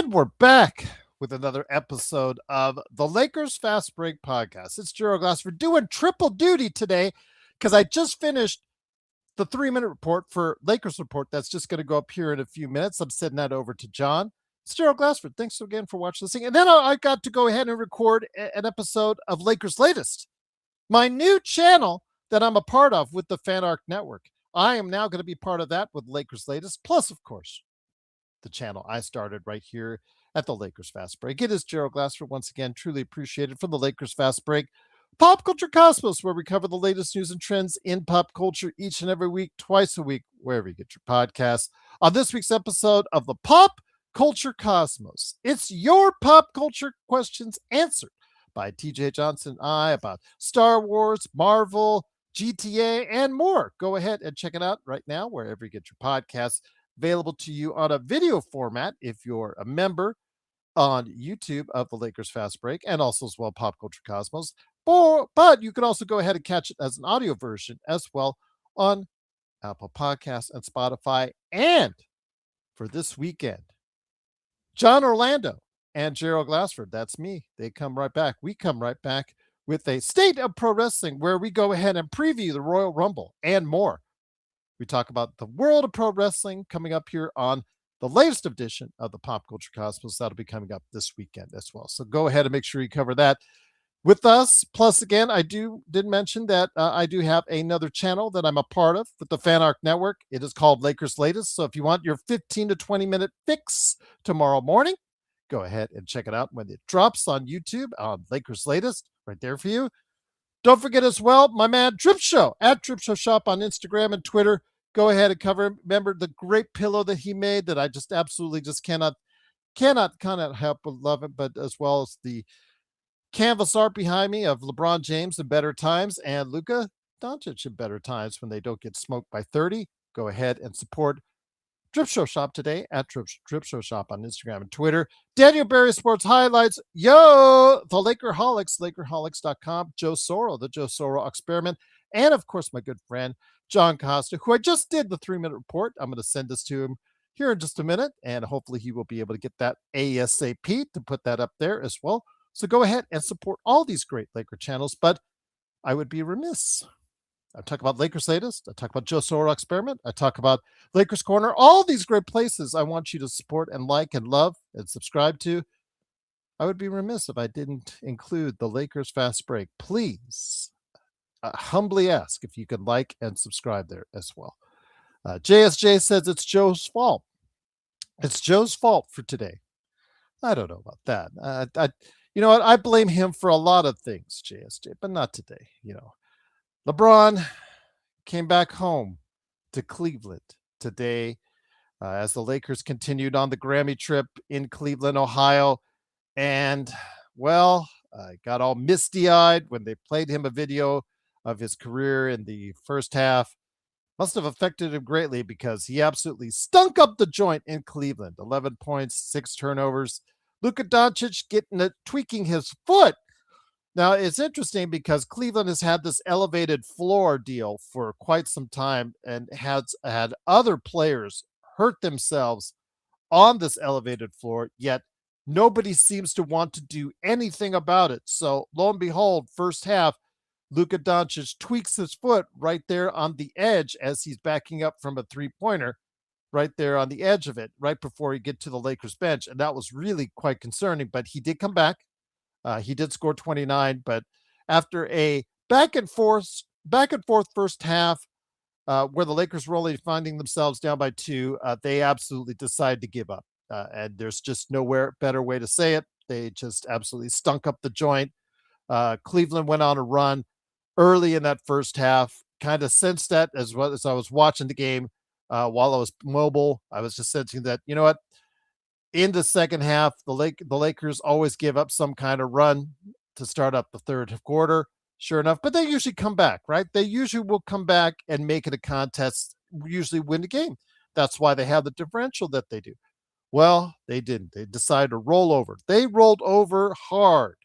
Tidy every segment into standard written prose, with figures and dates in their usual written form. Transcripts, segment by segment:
And we're back with another episode of the Lakers Fast Break Podcast. It's Gerald Glassford doing triple duty today because I just finished the 3-minute report for Lakers Report. That's just going to go up here in a few minutes. I'm sending that over to John. It's Gerald Glassford. Thanks again for watching this thing. And then I got to go ahead and record an episode of Lakers Latest, my new channel that I'm a part of with the Fan Arc Network. I am now going to be part of that with Lakers Latest, plus, of course, the channel I started right here at the Lakers Fast Break. It is Gerald Glassford once again, truly appreciated from the Lakers Fast Break, Pop Culture Cosmos, where we cover the latest news and trends in pop culture each and every week, twice a week, wherever you get your podcasts. On this week's episode of the Pop Culture Cosmos, it's your pop culture questions answered by TJ Johnson and I about Star Wars, Marvel, GTA, and more. Go ahead and check it out right now, wherever you get your podcasts. Available to you on a video format if you're a member on YouTube of the Lakers Fast Break, and also as well Pop Culture Cosmos. But you can also go ahead and catch it as an audio version as well on Apple Podcasts and Spotify. And for this weekend, John Orlando and Gerald Glassford, that's me, they come right back. We come right back with a State of Pro Wrestling where we go ahead and preview the Royal Rumble and more. We talk about the world of pro wrestling coming up here on the latest edition of the Pop Culture Cosmos. That'll be coming up this weekend as well. So go ahead and make sure you cover that with us. Plus, again, I did mention that I do have another channel that I'm a part of with the Fan Arc Network. It is called Lakers Latest. So if you want your 15 to 20-minute fix tomorrow morning, go ahead and check it out when it drops on YouTube on Lakers Latest, right there for you. Don't forget as well, my man Drip Show at Drip Show Shop on Instagram and Twitter. Go ahead and cover him. Remember the great pillow that he made that I just absolutely just cannot help but love it, but as well as the canvas art behind me of LeBron James in better times and Luka Doncic in better times when they don't get smoked by 30. Go ahead and support Drip Show Shop today at Drip Show Shop on Instagram and Twitter. Daniel Barry Sports Highlights. Yo, the Lakerholics, Lakerholics.com. Joe Soro, the Joe Soro Experiment. And, of course, my good friend, John Costa, who I just did the 3-minute report. I'm going to send this to him here in just a minute, and hopefully he will be able to get that ASAP to put that up there as well. So go ahead and support all these great Laker channels, but I would be remiss. I talk about Lakers Latest. I talk about Joe Soro Experiment. I talk about Lakers Corner. All these great places I want you to support and like and love and subscribe to. I would be remiss if I didn't include the Lakers Fast Break. Please, humbly ask if you could like and subscribe there as well. JSJ says it's Joe's fault. It's Joe's fault for today. I don't know about that. You know what? I blame him for a lot of things, JSJ, but not today. You know, LeBron came back home to Cleveland today as the Lakers continued on the Grammy trip in Cleveland, Ohio. And, well, I got all misty-eyed when they played him a video of his career in the first half. Must have affected him greatly because he absolutely stunk up the joint in Cleveland. 11 points, 6 turnovers. Luka Doncic tweaking his foot. Now, it's interesting because Cleveland has had this elevated floor deal for quite some time and has had other players hurt themselves on this elevated floor, yet nobody seems to want to do anything about it. So, lo and behold, first half, Luka Doncic tweaks his foot right there on the edge as he's backing up from a three-pointer, right there on the edge of it, right before he get to the Lakers bench. And that was really quite concerning, but he did come back. He did score 29, but after a back and forth first half, where the Lakers were only finding themselves down by 2, they absolutely decided to give up. And there's just nowhere better way to say it. They just absolutely stunk up the joint. Cleveland went on a run early in that first half. Kind of sensed that as well as I was watching the game while I was mobile. I was just sensing that, you know what? In the second half, the Lakers always give up some kind of run to start up the third quarter, sure enough, but they usually come back, right? They usually will come back and make it a contest, usually win the game. That's why they have the differential that they do. Well, they didn't. They decided to roll over. They rolled over hard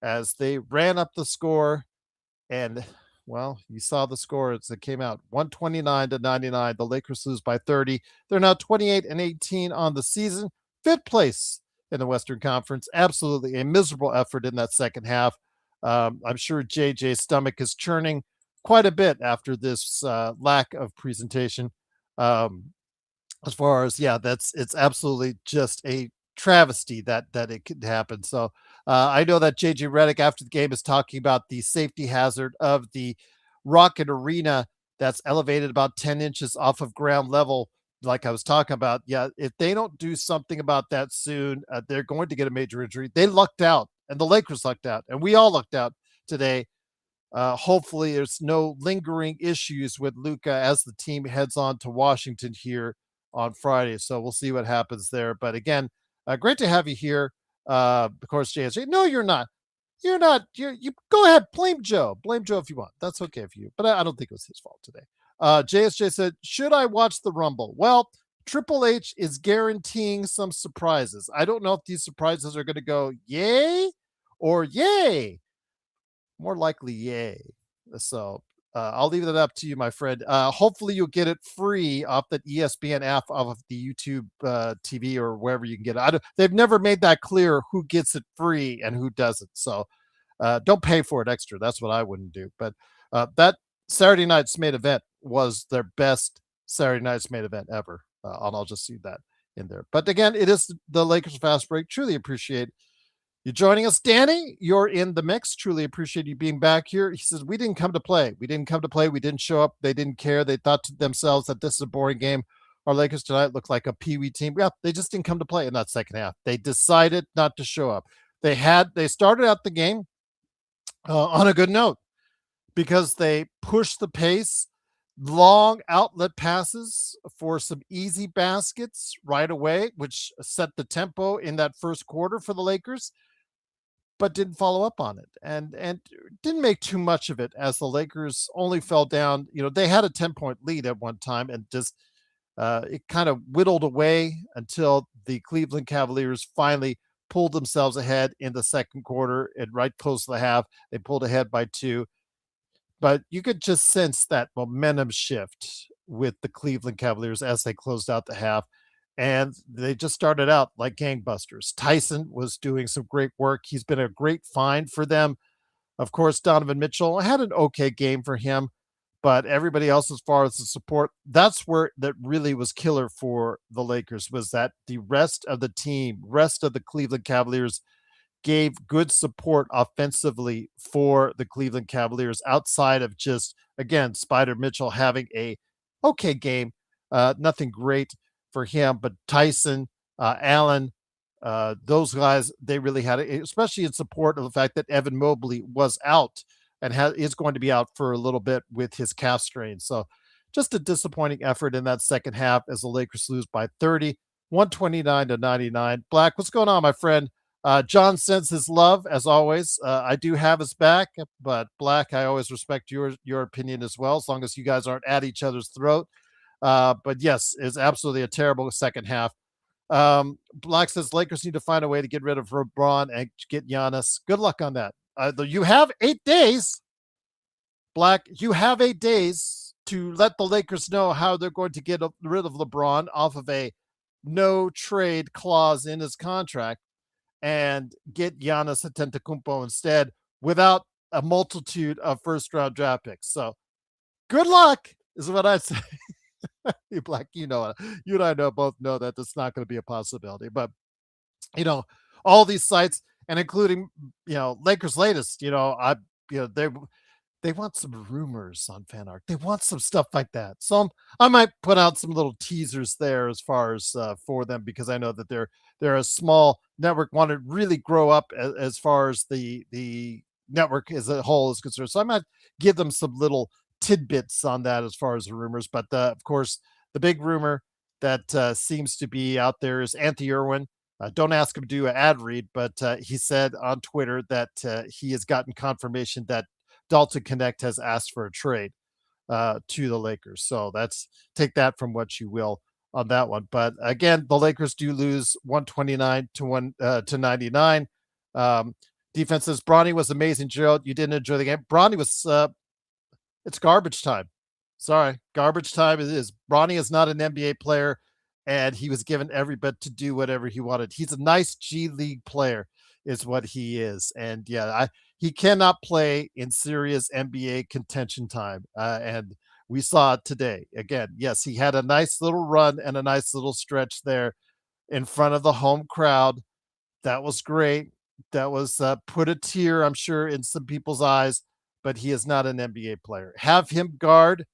as they ran up the score, and, well, you saw the score as it came out, 129-99. The Lakers lose by 30. They're now 28-18 on the season. fifth place in the Western Conference. Absolutely a miserable effort in that second half. I'm sure JJ's stomach is churning quite a bit after this lack of presentation. As far as it's absolutely just a travesty that it could happen. So I know that JJ Redick after the game is talking about the safety hazard of the Rocket Arena that's elevated about 10 inches off of ground level. Like I was talking about, if they don't do something about that soon, they're going to get a major injury. They lucked out, and the Lakers lucked out, and we all lucked out today. Hopefully, there's no lingering issues with Luka as the team heads on to Washington here on Friday. So we'll see what happens there. But again, great to have you here. Of course, JSJ. No, you're not. You're not. You go ahead. Blame Joe. Blame Joe if you want. That's okay for you. But I don't think it was his fault today. JSJ said, should I watch the Rumble? Well, Triple H is guaranteeing some surprises. I don't know if these surprises are going to go yay or yay. More likely yay. So I'll leave that up to you, my friend. Hopefully you'll get it free off the ESPN app, off of the YouTube TV or wherever you can get it. They've never made that clear who gets it free and who doesn't. So don't pay for it extra. That's what I wouldn't do. But that Saturday night's main event was their best Saturday night's main event ever. And I'll just see that in there. But again, it is the Lakers Fast Break. Truly appreciate you joining us. Danny, you're in the mix. Truly appreciate you being back here. He says, we didn't come to play. We didn't come to play. We didn't show up. They didn't care. They thought to themselves that this is a boring game. Our Lakers tonight look like a peewee team. Yeah, they just didn't come to play in that second half. They decided not to show up. They started out the game on a good note because they pushed the pace, long outlet passes for some easy baskets right away, which set the tempo in that first quarter for the Lakers, but didn't follow up on it and didn't make too much of it as the Lakers only fell down. They had a 10-point lead at one time and just it kind of whittled away until the Cleveland Cavaliers finally pulled themselves ahead in the second quarter and right close to the half. They pulled ahead by 2. But you could just sense that momentum shift with the Cleveland Cavaliers as they closed out the half. And they just started out like gangbusters. Tyson was doing some great work. He's been a great find for them. Of course, Donovan Mitchell had an okay game for him, but everybody else, as far as the support, that's where that really was killer for the Lakers, was that the rest of the team, rest of the Cleveland Cavaliers gave good support offensively for the Cleveland Cavaliers outside of just, again, Spider Mitchell having a okay game. Nothing great for him, but Tyson, Allen, those guys, they really had it, especially in support of the fact that Evan Mobley was out and is going to be out for a little bit with his calf strain. So just a disappointing effort in that second half as the Lakers lose by 30, 129-99. Black, what's going on, my friend? John sends his love as always. I do have his back, but Black, I always respect your opinion as well, as long as you guys aren't at each other's throat. But yes, it's absolutely a terrible second half. Black says Lakers need to find a way to get rid of LeBron and get Giannis. Good luck on that. You have 8 days, Black. You have 8 days to let the Lakers know how they're going to get rid of LeBron off of a no trade clause in his contract and get Giannis Antetokounmpo instead without a multitude of first-round draft picks. So good luck is what I'd say. Black, you and I both know that that's not going to be a possibility. But, all these sites, and including, Lakers latest, they want some rumors on fan art. They want some stuff like that. So I might put out some little teasers there as far as for them, because I know that they're a small network, want to really grow up as far as the network as a whole is concerned. So I might give them some little tidbits on that as far as the rumors. But of course, the big rumor that seems to be out there is Anthony Irwin. Don't ask him to do an ad read, but he said on Twitter that he has gotten confirmation that Dalton Knecht has asked for a trade to the Lakers. So take that from what you will on that one. But again, the Lakers do lose 129-99. Defense says Bronny was amazing, Gerald. You didn't enjoy the game. Bronny was it's garbage time. Sorry, garbage time it is. Bronny is not an NBA player. and he was given every bit to do whatever he wanted. He's a nice G League player, is what he is. And yeah, he cannot play in serious NBA contention time. And we saw it today. Again, yes, he had a nice little run and a nice little stretch there in front of the home crowd. That was great. That was put a tear, I'm sure, in some people's eyes, but he is not an NBA player. Have him guard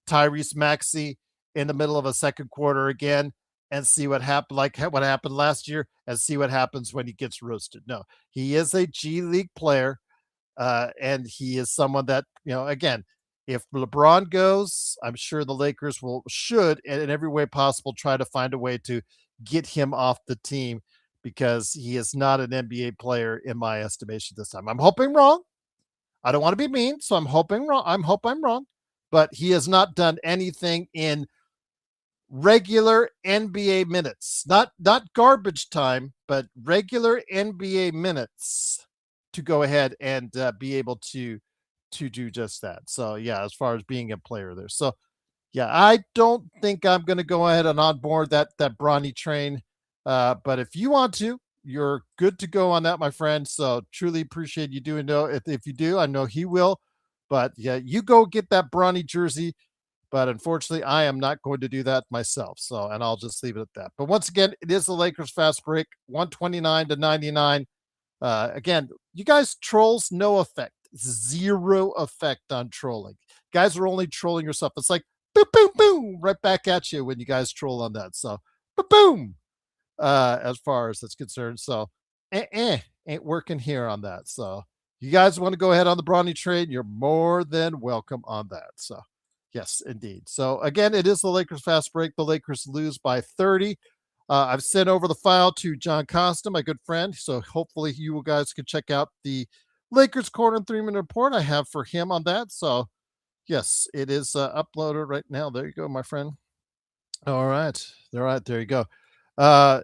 Tyrese Maxey in the middle of a second quarter again and see what happened, like what happened last year, and see what happens when he gets roasted. No, he is a G League player, and he is someone that, again, if LeBron goes, I'm sure the Lakers should, in every way possible, try to find a way to get him off the team because he is not an NBA player in my estimation this time. I'm hoping wrong. I don't want to be mean, so I'm hoping wrong. I'm wrong, but he has not done anything in regular NBA minutes, not garbage time, but regular NBA minutes to go ahead and be able to do just that. So yeah, as far as being a player there. So yeah, I don't think I'm going to go ahead and onboard that Bronny train. But if you want to, you're good to go on that, my friend. So truly appreciate you doing. No, if you do, I know he will. But yeah, you go get that Bronny jersey. But unfortunately, I am not going to do that myself. So, and I'll just leave it at that. But once again, it is the Lakers fast break, 129-99. Again, you guys trolls, no effect, zero effect on trolling. Guys are only trolling yourself. It's like boom, boom, boom, right back at you when you guys troll on that. So, boom, as far as that's concerned. So, ain't working here on that. So, you guys want to go ahead on the Bronny trade? You're more than welcome on that. So, yes, indeed. So, again, it is the Lakers fast break. The Lakers lose by 30. I've sent over the file to John Costa, my good friend. So hopefully you guys can check out the Lakers Corner 3-minute report I have for him on that. So yes, it is uploaded right now. There you go, my friend. All right. All right. There you go.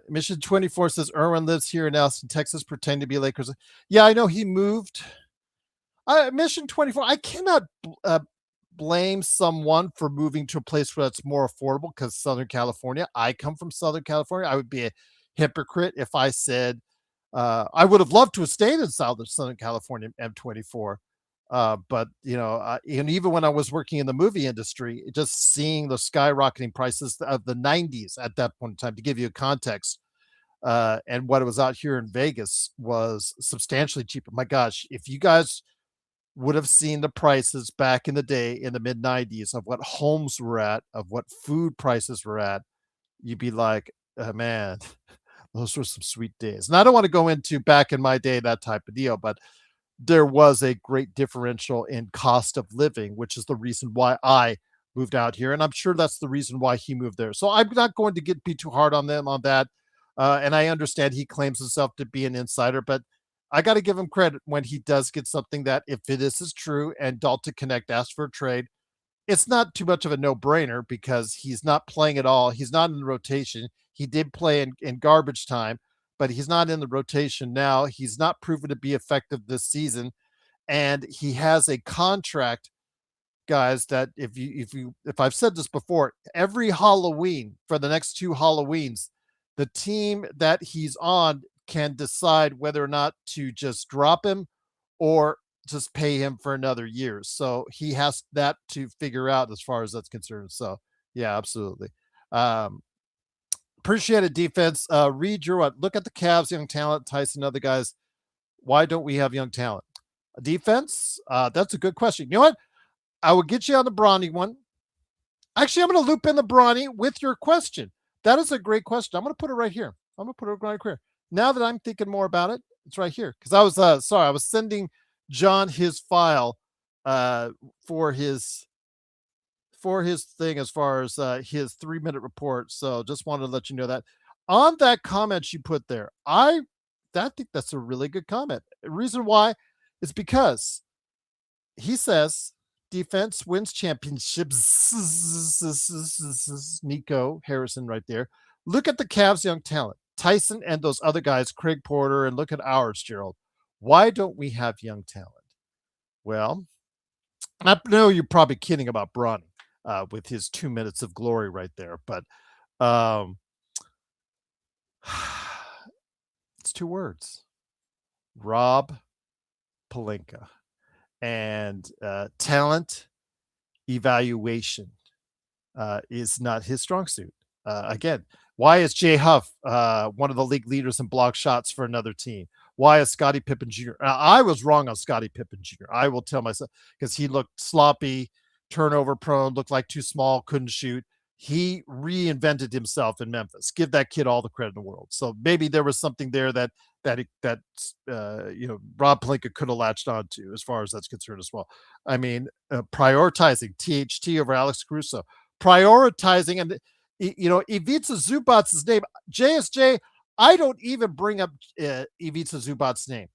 Mission 24 says Erwin lives here in Austin, Texas, pretending to be Lakers. Yeah, I know he moved. Mission 24, I cannot blame someone for moving to a place where that's more affordable because Southern California. I come from Southern California. I would be a hypocrite if I said I would have loved to have stayed in Southern California M24. But and even when I was working in the movie industry, just seeing the skyrocketing prices of the 90s at that point in time, to give you a context, and what it was out here in Vegas was substantially cheaper. My gosh, if you guys would have seen the prices back in the day in the mid 90s of what homes were at, of what food prices were at, you'd be like, man, those were some sweet days. And I don't want to go into back in my day, that type of deal, but there was a great differential in cost of living, which is the reason why I moved out here. And I'm sure that's the reason why he moved there. So I'm not going to be too hard on them on that. And I understand he claims himself to be an insider, but I got to give him credit when he does get something that, if it is true and Dalton Knecht asked for a trade, it's not too much of a no-brainer because he's not playing at all. He's not in the rotation. He did play in garbage time, but he's not in the rotation now. He's not proven to be effective this season, and he has a contract, guys, that if I've said this before, every Halloween for the next 2 Halloweens, the team that he's on can decide whether or not to just drop him or just pay him for another year. So he has that to figure out as far as that's concerned. So yeah, absolutely. Appreciate it, defense. Read your what? Look at the Cavs, young talent, Tyson, other guys. Why don't we have young talent? Defense? That's a good question. You know what? I will get you on the Bronny one. Actually, I'm going to loop in the Bronny with your question. That is a great question. I'm going to put it right here. I'm going to put it right here. Now that I'm thinking more about it, it's right here. Because I was I was sending John his file for his thing as far as his 3-minute report. So just wanted to let you know that. On that comment you put there, I think that's a really good comment. The reason why is because he says defense wins championships. Nico Harrison right there. Look at the Cavs' young talent. Tyson and those other guys, Craig Porter, and look at ours, Gerald. Why don't we have young talent? Well, I know you're probably kidding about Bronny with his 2 minutes of glory right there, but It's two words: Rob Pelinka. And talent evaluation is not his strong suit. Again, why is Jay Huff one of the league leaders in block shots for another team? Why is Scottie Pippen Jr.? I was wrong on Scottie Pippen Jr. I will tell myself, because he looked sloppy, turnover prone, looked like too small, couldn't shoot. He reinvented himself in Memphis. Give that kid all the credit in the world. So maybe there was something there that Rob Pelinka could have latched onto, as far as that's concerned as well. I mean, prioritizing THT over Alex Caruso, prioritizing, and Ivica Zubac's name. JSJ, I don't even bring up Ivica Zubac's name.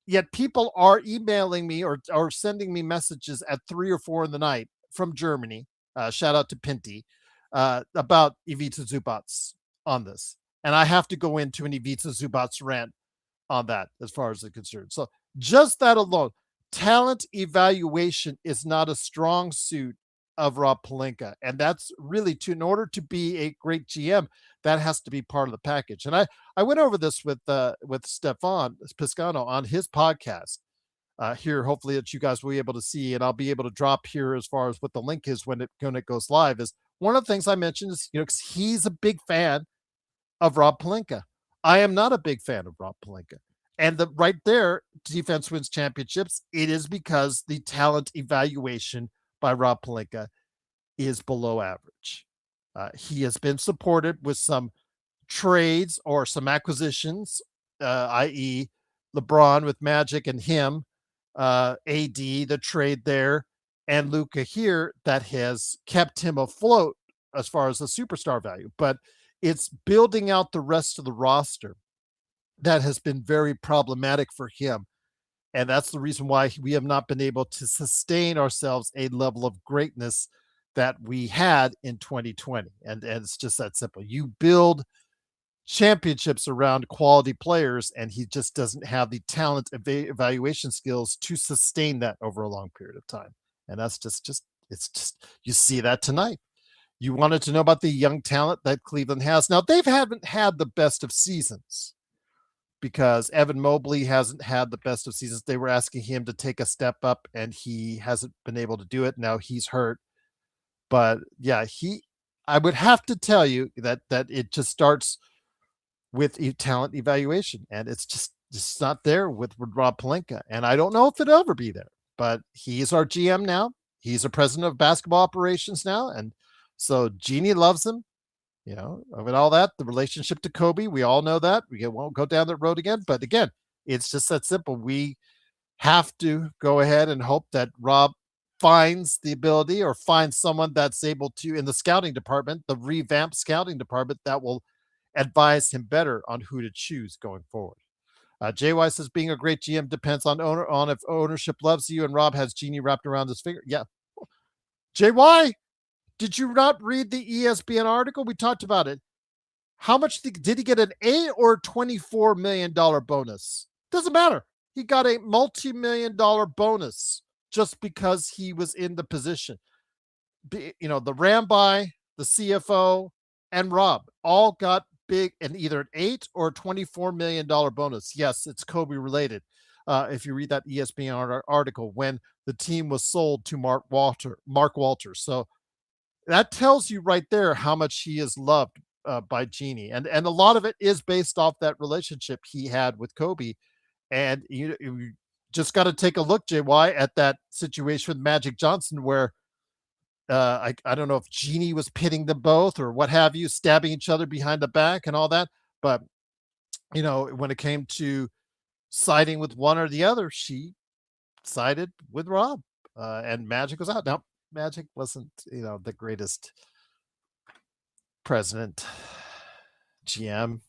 Yet people are emailing me or sending me messages at 3 or 4 in the night from Germany. Shout out to Pinty about Ivica Zubac on this. And I have to go into an Ivica Zubac rant on that as far as it's concerned. So just that alone, talent evaluation is not a strong suit of Rob Pelinka. And that's really in order to be a great GM, that has to be part of the package. And I went over this with Stefan Piscano on his podcast here, hopefully that you guys will be able to see, and I'll be able to drop here as far as what the link is when it goes live. Is one of the things I mentioned is, because he's a big fan of Rob Pelinka. I am not a big fan of Rob Pelinka. And right there, defense wins championships. It is because the talent evaluation by Rob Pelinka is below average. He has been supported with some trades or some acquisitions, i.e., LeBron with Magic and him, AD, the trade there, and Luka here, that has kept him afloat as far as the superstar value. But it's building out the rest of the roster that has been very problematic for him. And that's the reason why we have not been able to sustain ourselves a level of greatness that we had in 2020. And it's just that simple. You build championships around quality players, and he just doesn't have the talent evaluation skills to sustain that over a long period of time. And that's just you see that tonight. You wanted to know about the young talent that Cleveland has. Now, they haven't had the best of seasons, because Evan Mobley hasn't had the best of seasons. They were asking him to take a step up, and he hasn't been able to do it. Now he's hurt. But yeah, I would have to tell you that it just starts with talent evaluation, and it's just not there with Rob Pelinka. And I don't know if it'll ever be there, but he's our GM now. He's a president of basketball operations now. And so Jeannie loves him. With all that, the relationship to Kobe, we all know that. We won't go down that road again. But again, it's just that simple. We have to go ahead and hope that Rob finds the ability, or finds someone that's able to, in the scouting department, the revamped scouting department, that will advise him better on who to choose going forward. JY says being a great GM depends on if ownership loves you, and Rob has Genie wrapped around his finger. Yeah. JY, did you not read the ESPN article? We talked about it. How much did he get, an $8 or $24 million bonus? Doesn't matter. He got a multi-million-dollar bonus just because he was in the position. The Ramby, the CFO, and Rob all got big, and either an $8 or $24 million bonus. Yes, it's Kobe related. If you read that ESPN article, when the team was sold to Mark Walter. So that tells you right there how much he is loved by Jeannie. And a lot of it is based off that relationship he had with Kobe. And you just got to take a look, JY, at that situation with Magic Johnson, where I don't know if Jeannie was pitting them both or what have you, stabbing each other behind the back and all that. But, when it came to siding with one or the other, she sided with Rob, and Magic was out. Now, Magic wasn't, the greatest president, GM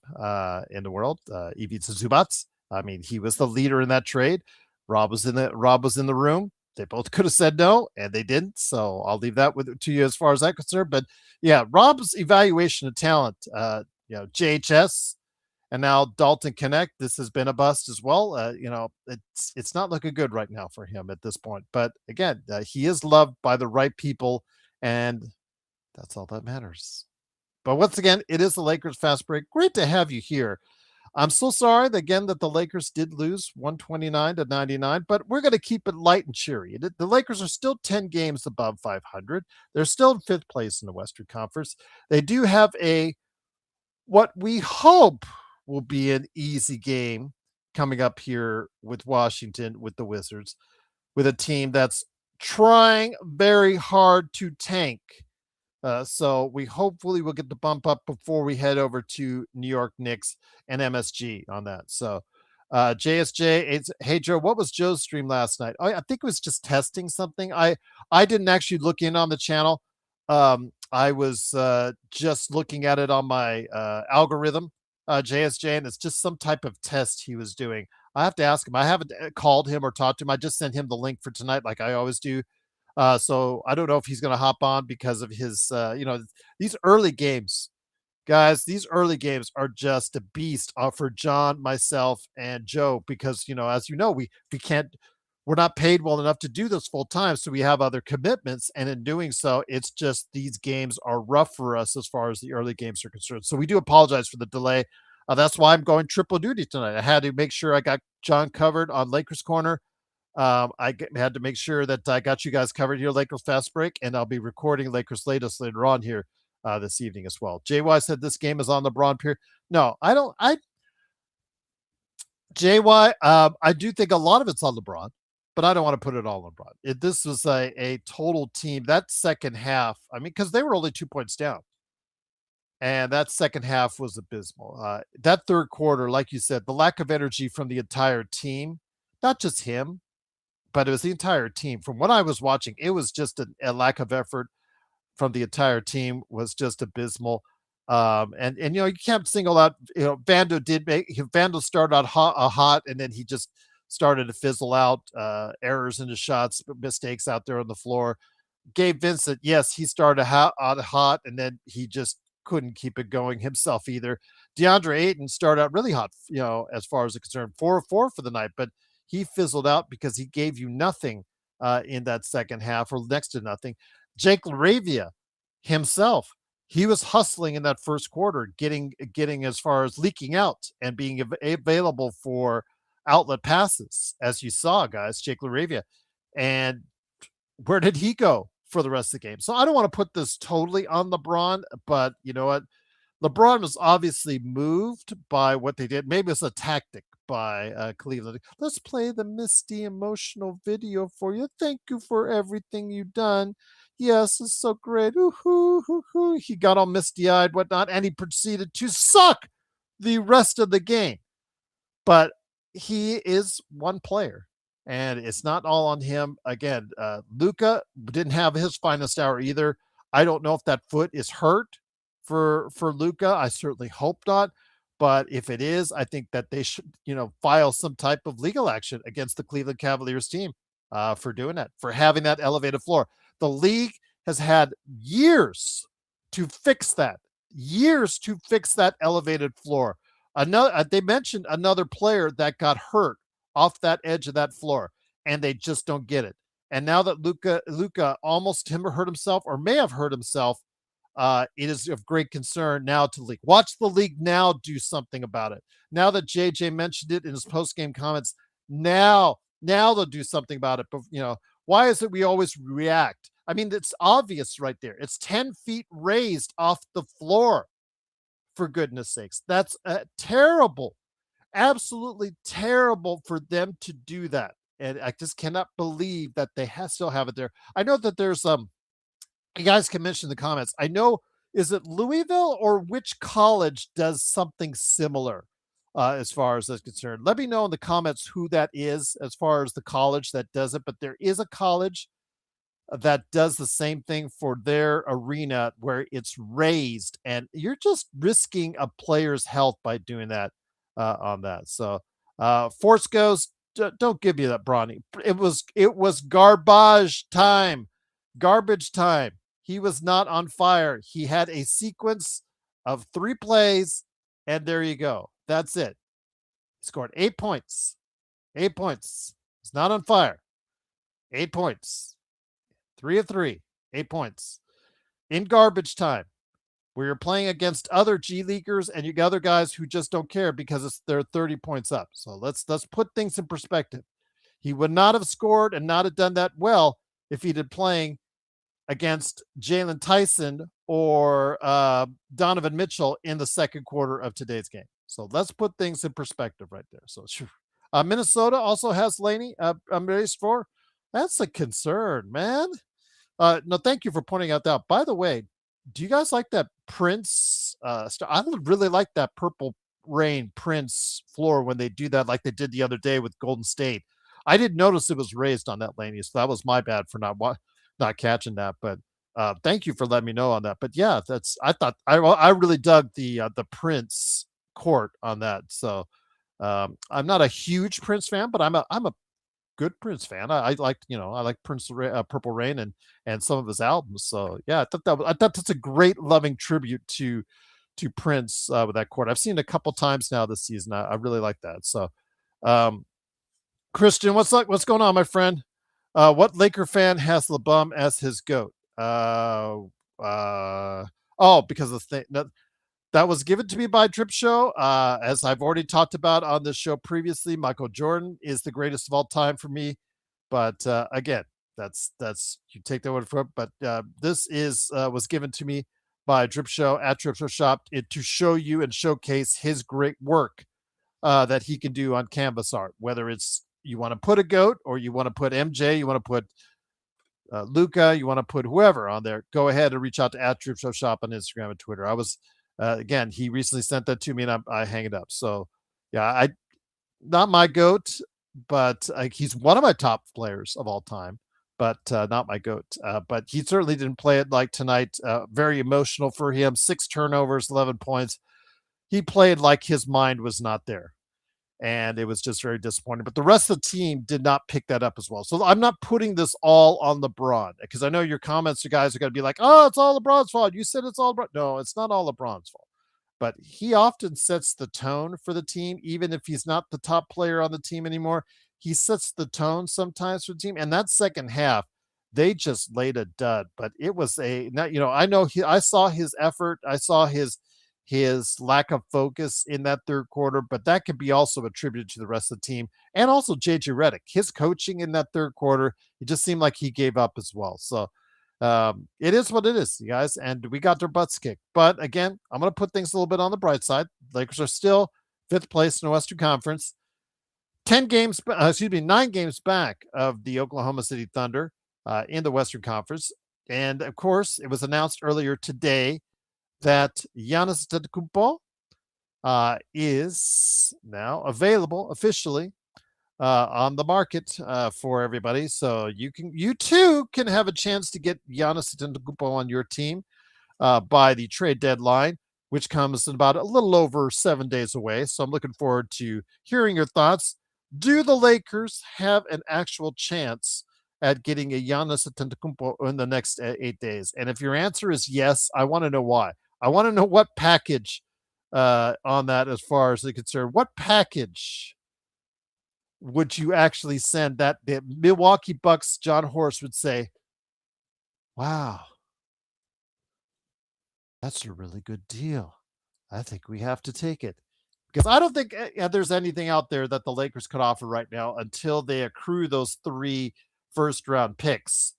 in the world. Ivica Zubac. I mean, he was the leader in that trade. Rob was in the room. They both could have said no, and they didn't. So I'll leave that to you as far as I'm concerned. But yeah, Rob's evaluation of talent, JHS, and now Dalton Knecht, this has been a bust as well. It's not looking good right now for him at this point. But again, he is loved by the right people, and that's all that matters. But once again, it is the Lakers Fast Break. Great to have you here. I'm so sorry again that the Lakers did lose 129-99, but we're going to keep it light and cheery. The Lakers are still 10 games above 500. They're still in fifth place in the Western Conference. They do have what we hope will be an easy game coming up here with Washington, with the Wizards, with a team that's trying very hard to tank. So we hopefully will get the bump up before we head over to New York Knicks and MSG on that. So JSJ, hey Joe, what was Joe's stream last night? I think it was just testing something. I didn't actually look in on the channel. I was just looking at it on my algorithm, JSJ, and it's just some type of test he was doing. I have to ask him. I haven't called him or talked to him. I just sent him the link for tonight, like I always do. So I don't know if he's going to hop on because of his, these early games, guys. These early games are just a beast for John, myself, and Joe because as you know, we can't. We're not paid well enough to do this full time, so we have other commitments, and in doing so, it's just these games are rough for us as far as the early games are concerned. So we do apologize for the delay. That's why I'm going triple duty tonight. I had to make sure I got John covered on Lakers Corner. I had to make sure that I got you guys covered here, Lakers Fast Break, and I'll be recording Lakers latest later on here this evening as well. JY said this game is on LeBron period. No, I don't. JY, I do think a lot of it's on LeBron, but I don't want to put it all on LeBron. This was a total team. That second half, I mean, because they were only 2 points down. And that second half was abysmal. That third quarter, like you said, the lack of energy from the entire team, not just him, but it was the entire team. From what I was watching, it was just a lack of effort from the entire team was just abysmal. And you can't single out. Vando started out hot, and then he just started to fizzle out. Errors in his shots, mistakes out there on the floor. Gabe Vincent, yes, he started out hot, and then he just couldn't keep it going himself either. DeAndre Ayton started out really hot, as far as it's concerned, 4-4 for the night, but he fizzled out because he gave you nothing in that second half, or next to nothing. Jake LaRavia himself, he was hustling in that first quarter, getting as far as leaking out and being available for outlet passes, as you saw, guys, Jake LaRavia. And where did he go for the rest of the game? So I don't want to put this totally on LeBron, but you know what? LeBron was obviously moved by what they did. Maybe it's a tactic by Cleveland. Let's play the misty emotional video for you. Thank you for everything you've done. Yes, it's so great. Ooh-hoo, hoo-hoo. He got all misty-eyed, whatnot, and he proceeded to suck the rest of the game. But he is one player, and it's not all on him. Again, Luka didn't have his finest hour either. I don't know if that foot is hurt for Luka. I certainly hope not. But if it is, I think that they should, file some type of legal action against the Cleveland Cavaliers team for doing that, for having that elevated floor. The league has had years to fix that, elevated floor. They mentioned another player that got hurt off that edge of that floor, and they just don't get it. And now that Luka almost hurt himself, or may have hurt himself, it is of great concern now to the league. Watch the league now do something about it. Now that JJ mentioned it in his post-game comments, now they'll do something about it. But why is it we always react? I mean, it's obvious right there. It's 10 feet raised off the floor, for goodness sakes. That's terrible, absolutely terrible for them to do that. And I just cannot believe that they still have it there. I know that there's you guys can mention in the comments. I know, is it Louisville or which college does something similar as far as that's concerned? Let me know in the comments who that is as far as the college that does it. But there is a college that does the same thing for their arena where it's raised, and you're just risking a player's health by doing that on that. So Force goes, don't give me that, Bronny. It was garbage time. Garbage time. He was not on fire. He had a sequence of 3 plays, and there you go. That's it. He scored 8 points. 8 points. He's not on fire. 8 points. 3 of 3. 8 points. In garbage time, where you're playing against other G Leaguers and you got other guys who just don't care because they're 30 points up. So let's put things in perspective. He would not have scored and not have done that well if he'd been playing against Jalen Tyson or Donovan Mitchell in the second quarter of today's game. So let's put things in perspective right there. So Minnesota also has Laney. I'm raised for. That's a concern, man. No, thank you for pointing out that. By the way, do you guys like that Prince? I really like that Purple Rain Prince floor when they do that, like they did the other day with Golden State. I didn't notice it was raised on that, Laney, so that was my bad for not catching that. But thank you for letting me know on that. But yeah, I really dug the Prince court on that. So I'm not a huge Prince fan, but I'm a good Prince fan. I like Prince Purple Rain and some of his albums. So yeah, I thought that's a great loving tribute to Prince with that court. I've seen it a couple times now this season. I really like that. So Christian, what's going on, my friend? What Laker fan has LeBron as his GOAT? Because the thing that was given to me by Drip Show. As I've already talked about on this show previously, Michael Jordan is the greatest of all time for me. But again, that's you take that word for it. But this was given to me by Drip Show at Drip Show Shop to show you and showcase his great work that he can do on canvas art, whether it's you want to put a GOAT or you want to put MJ, you want to put Luca, you want to put whoever on there, go ahead and reach out to at Drip Show Shop on Instagram and Twitter. I was, again, he recently sent that to me and I hang it up. So yeah, not my GOAT, but he's one of my top players of all time, but not my GOAT. But he certainly didn't play it like tonight. Very emotional for him. 6 turnovers, 11 points. He played like his mind was not there. And it was just very disappointing. But the rest of the team did not pick that up as well. So I'm not putting this all on LeBron, because I know your comments, you guys are going to be like, oh, it's all LeBron's fault. You said it's all LeBron. No, it's not all LeBron's fault. But he often sets the tone for the team, even if he's not the top player on the team anymore. He sets the tone sometimes for the team. And that second half, they just laid a dud. But it was I know I saw his effort. I saw his lack of focus in that third quarter, but that could be also attributed to the rest of the team and also JJ Redick. His coaching in that third quarter, it just seemed like he gave up as well. So it is what it is, you guys, and we got their butts kicked. But again, I'm going to put things a little bit on the bright side. Lakers are still 5th place in the Western Conference, 9 games back of the Oklahoma City Thunder in the Western Conference. And of course, it was announced earlier today that Giannis Antetokounmpo is now available officially on the market for everybody. So you too can have a chance to get Giannis Antetokounmpo on your team by the trade deadline, which comes in about a little over 7 days away. So I'm looking forward to hearing your thoughts. Do the Lakers have an actual chance at getting a Giannis Antetokounmpo in the next 8 days? And if your answer is yes, I want to know why. I want to know what package on that, as far as they're concerned. What package would you actually send that the Milwaukee Bucks, John Horst would say, wow, that's a really good deal. I think we have to take it. Because I don't think there's anything out there that the Lakers could offer right now until they accrue those 3 first-round picks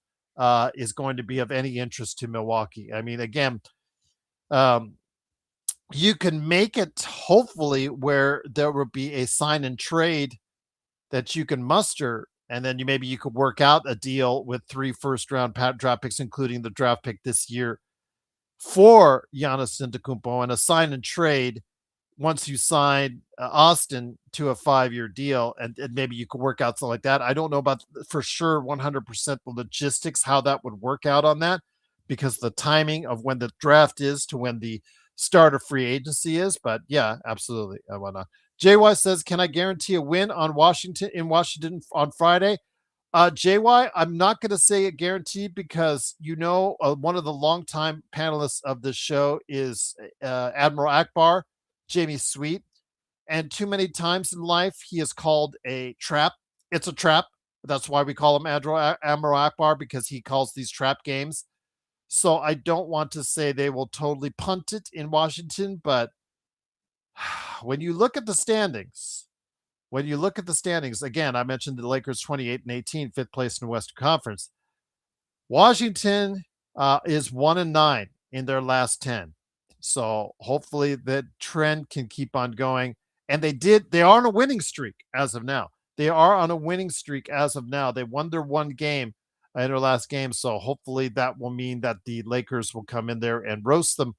is going to be of any interest to Milwaukee. I mean, again, you can make it hopefully where there will be a sign and trade that you can muster, and then maybe you could work out a deal with 3 first-round draft picks, including the draft pick this year, for Giannis Antetokounmpo, and a sign and trade once you sign Austin to a 5-year deal, and maybe you could work out something like that. I don't know about for sure 100% the logistics, how that would work out on that, because the timing of when the draft is to when the start of free agency is. But yeah, absolutely. I want to. JY says, can I guarantee a win on Washington on Friday? JY, I'm not going to say a guarantee because, one of the longtime panelists of this show is Admiral Akbar, Jamie Sweet. And too many times in life, he is called a trap. It's a trap. That's why we call him Admiral Akbar, because he calls these trap games. So I don't want to say they will totally punt it in Washington, but when you look at the standings, again, I mentioned the Lakers 28 and 18, fifth place in the Western Conference. Washington is 1-9 in their last 10. So hopefully that trend can keep on going. And they are on a winning streak as of now. They won their one game in their last game. So hopefully that will mean that the Lakers will come in there and roast them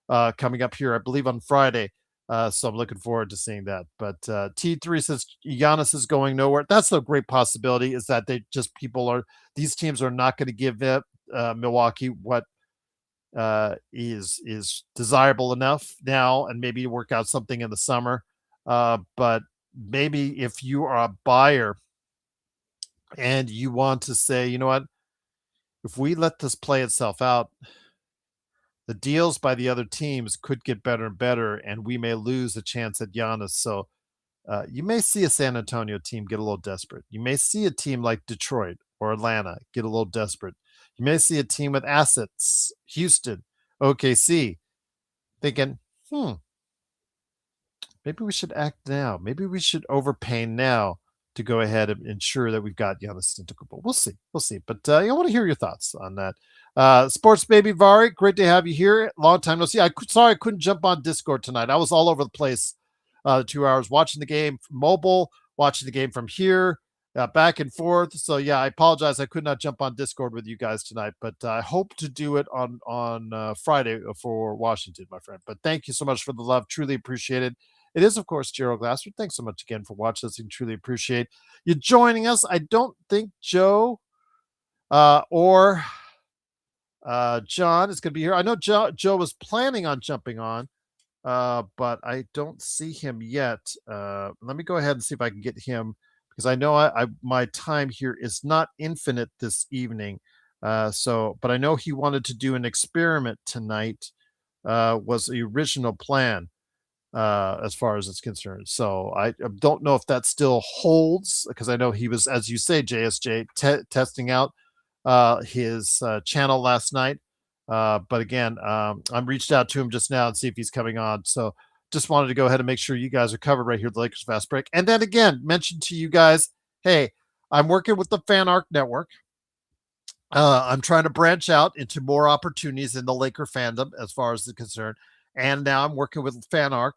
coming up here, I believe, on Friday. So I'm looking forward to seeing that. But T3 says Giannis is going nowhere. That's a great possibility, is that these teams are not going to give Milwaukee what is desirable enough now, and maybe work out something in the summer. But maybe if you are a buyer and you want to say, you know what, if we let this play itself out, the deals by the other teams could get better and better, and we may lose a chance at Giannis. So you may see a San Antonio team get a little desperate. You may see a team like Detroit or Atlanta get a little desperate. You may see a team with assets, Houston, OKC, thinking, maybe we should act now. Maybe we should overpay now to go ahead and ensure that we've got Giannis Antetokounmpo. We'll see. But I want to hear your thoughts on that. Sports Baby Vari, great to have you here. Long time no see. Sorry I couldn't jump on Discord tonight. I was all over the place 2 hours watching the game from mobile, watching the game from here, back and forth. So yeah, I apologize. I could not jump on Discord with you guys tonight, but I hope to do it on Friday for Washington, my friend. But thank you so much for the love. Truly appreciate it. It is, of course, Gerald Glasser. Thanks so much again for watching us, and truly appreciate you joining us. I don't think Joe or John is going to be here. I know Joe was planning on jumping on, but I don't see him yet. Let me go ahead and see if I can get him, because I know my time here is not infinite this evening. But I know he wanted to do an experiment tonight, was the original plan. As far as it's concerned. So I don't know if that still holds, because I know he was, as you say, JSJ, testing out his channel last night. But again, I reached out to him just now and see if he's coming on. So just wanted to go ahead and make sure you guys are covered right here at the Lakers Fast Break. And then again, mention to you guys, hey, I'm working with the Fan Arc Network. I'm trying to branch out into more opportunities in the Laker fandom as far as it's concerned. And now I'm working with Fan Arc,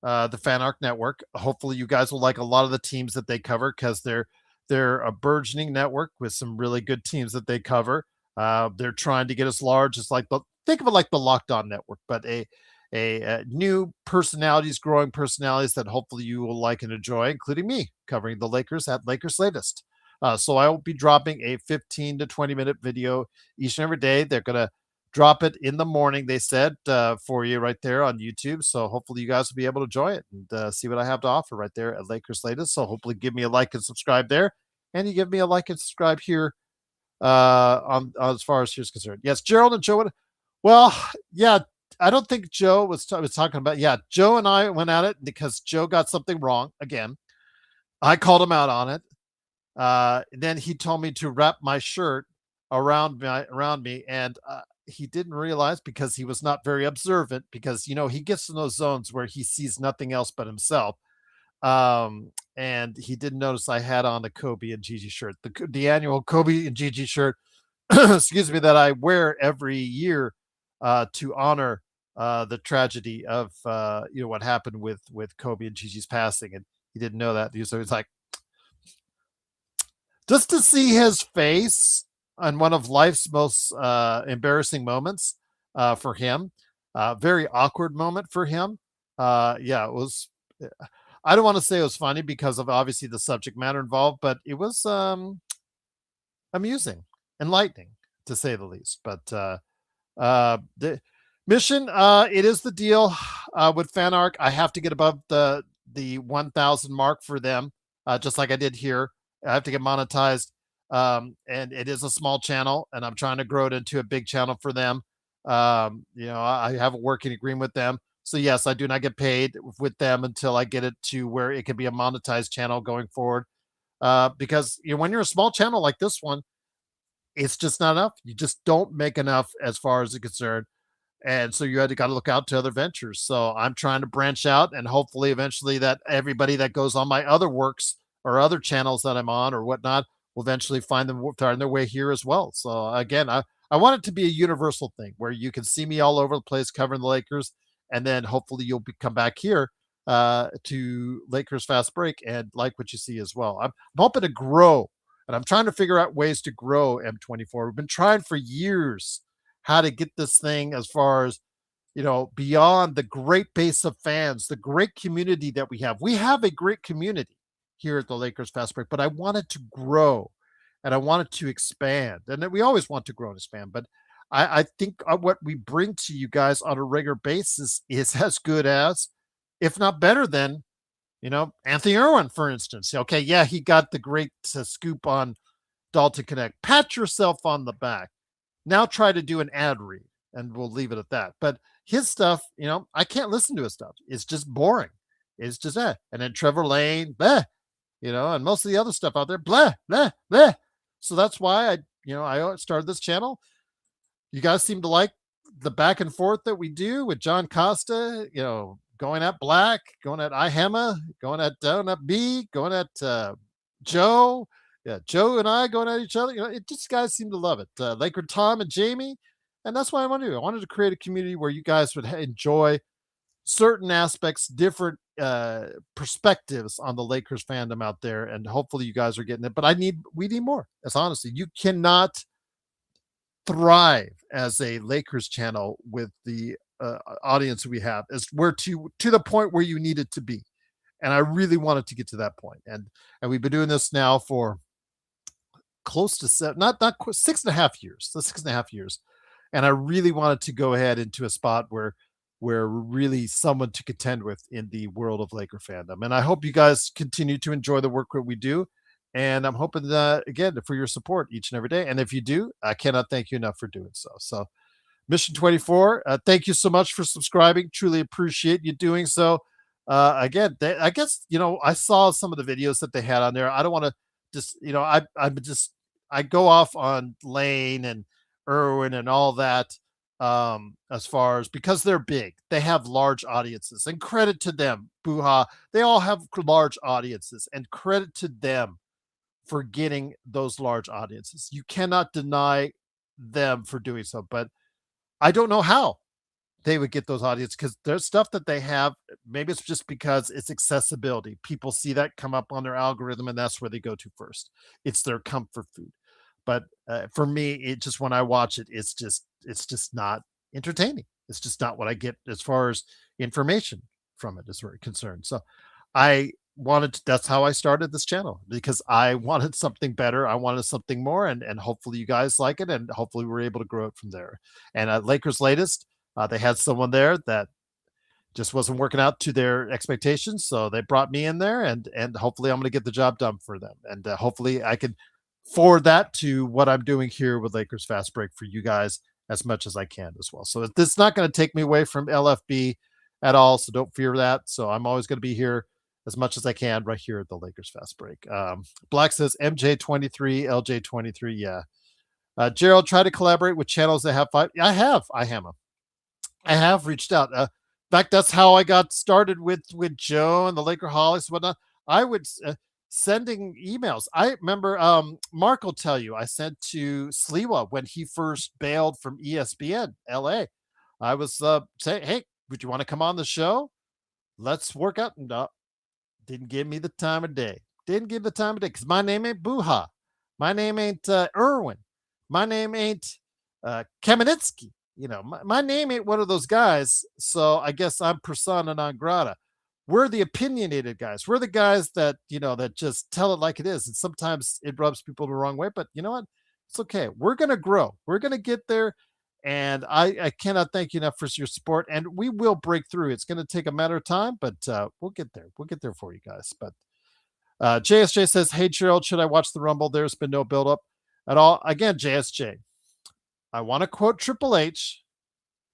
the Fan Arc Network. Hopefully you guys will like a lot of the teams that they cover, because they're a burgeoning network with some really good teams that they cover. They're trying to get as large as think of it like the Locked On Network, but a new personalities, growing personalities that hopefully you will like and enjoy, including me covering the Lakers at Lakers Latest. So I will be dropping a 15 to 20 minute video each and every day. They're going to drop it in the morning, they said, for you right there on YouTube. So hopefully you guys will be able to enjoy it and see what I have to offer right there at Lakers Latest. So hopefully give me a like and subscribe there. And you give me a like and subscribe here on as far as here's concerned. Yes, Gerald and Joe. Well, yeah, I don't think Joe was talking about. Yeah, Joe and I went at it because Joe got something wrong again. I called him out on it. Then he told me to wrap my shirt around me, and he didn't realize, because he was not very observant, because he gets in those zones where he sees nothing else but himself. And he didn't notice I had on a Kobe and Gigi shirt, the annual Kobe and Gigi shirt, excuse me, that I wear every year to honor the tragedy of what happened with Kobe and Gigi's passing. And he didn't know that. So he's like, just to see his face on one of life's most embarrassing moments for him, very awkward moment for him. Yeah, it was. I don't want to say it was funny because of obviously the subject matter involved, but it was amusing, enlightening, to say the least. But the mission, it is the deal with Fan Arc. I have to get above the 1,000 mark for them, just like I did here. I have to get monetized. And it is a small channel, and I'm trying to grow it into a big channel for them. I have a working agreement with them. So yes, I do not get paid with them until I get it to where it can be a monetized channel going forward. Because when you're a small channel like this one, It's just not enough. You just don't make enough as far as it's concerned. And so you had to got to look out to other ventures. So I'm trying to branch out, and hopefully eventually that everybody that goes on my other works or other channels that I'm on or whatnot will eventually find their way here as well. So again, I want it to be a universal thing where you can see me all over the place covering the Lakers, and then hopefully come back here to Lakers Fast Break and like what you see as well. I'm hoping to grow, and I'm trying to figure out ways to grow M24. We've been trying for years how to get this thing as far as, beyond the great base of fans, the great community that we have. We have a great community here at the Lakers Fast Break, but I want it to grow and I want it to expand. And we always want to grow and expand, but I think what we bring to you guys on a regular basis is as good as, if not better than, Anthony Irwin, for instance. Okay, yeah, he got the great scoop on Dalton Knecht. Pat yourself on the back. Now try to do an ad read, and we'll leave it at that. But his stuff, I can't listen to his stuff. It's just boring. It's just that. And then Trevor Lane, blah, and most of the other stuff out there, blah, blah, blah. So that's why I started this channel. You guys seem to like the back and forth that we do with John Costa, going at Black, going at Ihema, going at Down at B, going at Joe. Yeah, Joe and I going at each other. It just, guys seem to love it. Laker Tom and Jamie. And that's what I want to do. I wanted to create a community where you guys would enjoy certain aspects, different perspectives on the Lakers fandom out there. And hopefully you guys are getting it. But we need more. That's honestly, you cannot thrive as a Lakers channel with the audience we have. We're to the point where you need it to be. And I really wanted to get to that point. And we've been doing this now for close to 6.5 years. So 6.5 years. And I really wanted to go ahead into a spot where we're really someone to contend with in the world of Laker fandom. And I hope you guys continue to enjoy the work that we do. And I'm hoping again, for your support each and every day. And if you do, I cannot thank you enough for doing so. So Mission 24, thank you so much for subscribing. Truly appreciate you doing so. Again, I guess, I saw some of the videos that they had on there. I don't want to just, I go off on Lane and Irwin and all that, as far as, because they're big, they have large audiences, and credit to them. Boo-ha. They all have large audiences, and credit to them for getting those large audiences. You cannot deny them for doing so, but I don't know how they would get those audiences, because there's stuff that they have. Maybe it's just because it's accessibility. People see that come up on their algorithm, and that's where they go to first. It's their comfort food. But for me, it just, when I watch it, it's just not entertaining. It's just not what I get as far as information from it is very concerned. So that's how I started this channel, because I wanted something better. I wanted something more, and hopefully you guys like it, and hopefully we're able to grow it from there. And Lakers Latest, they had someone there that just wasn't working out to their expectations, so they brought me in there, and hopefully I'm going to get the job done for them, and hopefully I can forward that to what I'm doing here with Lakers Fast Break for you guys as much as I can as well. So this is not going to take me away from LFB at all, so don't fear that. So I'm always going to be here as much as I can right here at the Lakers Fast Break. Black says MJ23, LJ23, yeah. Gerald, try to collaborate with channels that have five. I have reached out. In fact, that's how I got started with Joe and the Lakerholics and whatnot. I would sending emails. I remember Mark will tell you, I sent to Sliwa when he first bailed from ESPN LA. I was saying, hey, would you want to come on the show? Let's work out. No, didn't give me the time of day. Didn't give the time of day, because my name ain't Boo-ha. My name ain't Irwin. My name ain't Kamenetsky. My name ain't one of those guys. So I guess I'm persona non grata. We're the opinionated guys. We're the guys that, that just tell it like it is. And sometimes it rubs people the wrong way, but you know what? It's okay. We're going to grow. We're going to get there. And I cannot thank you enough for your support, and we will break through. It's going to take a matter of time, but we'll get there. We'll get there for you guys. But JSJ says, hey, Gerald, should I watch the Rumble? There's been no buildup at all. Again, JSJ, I want to quote Triple H.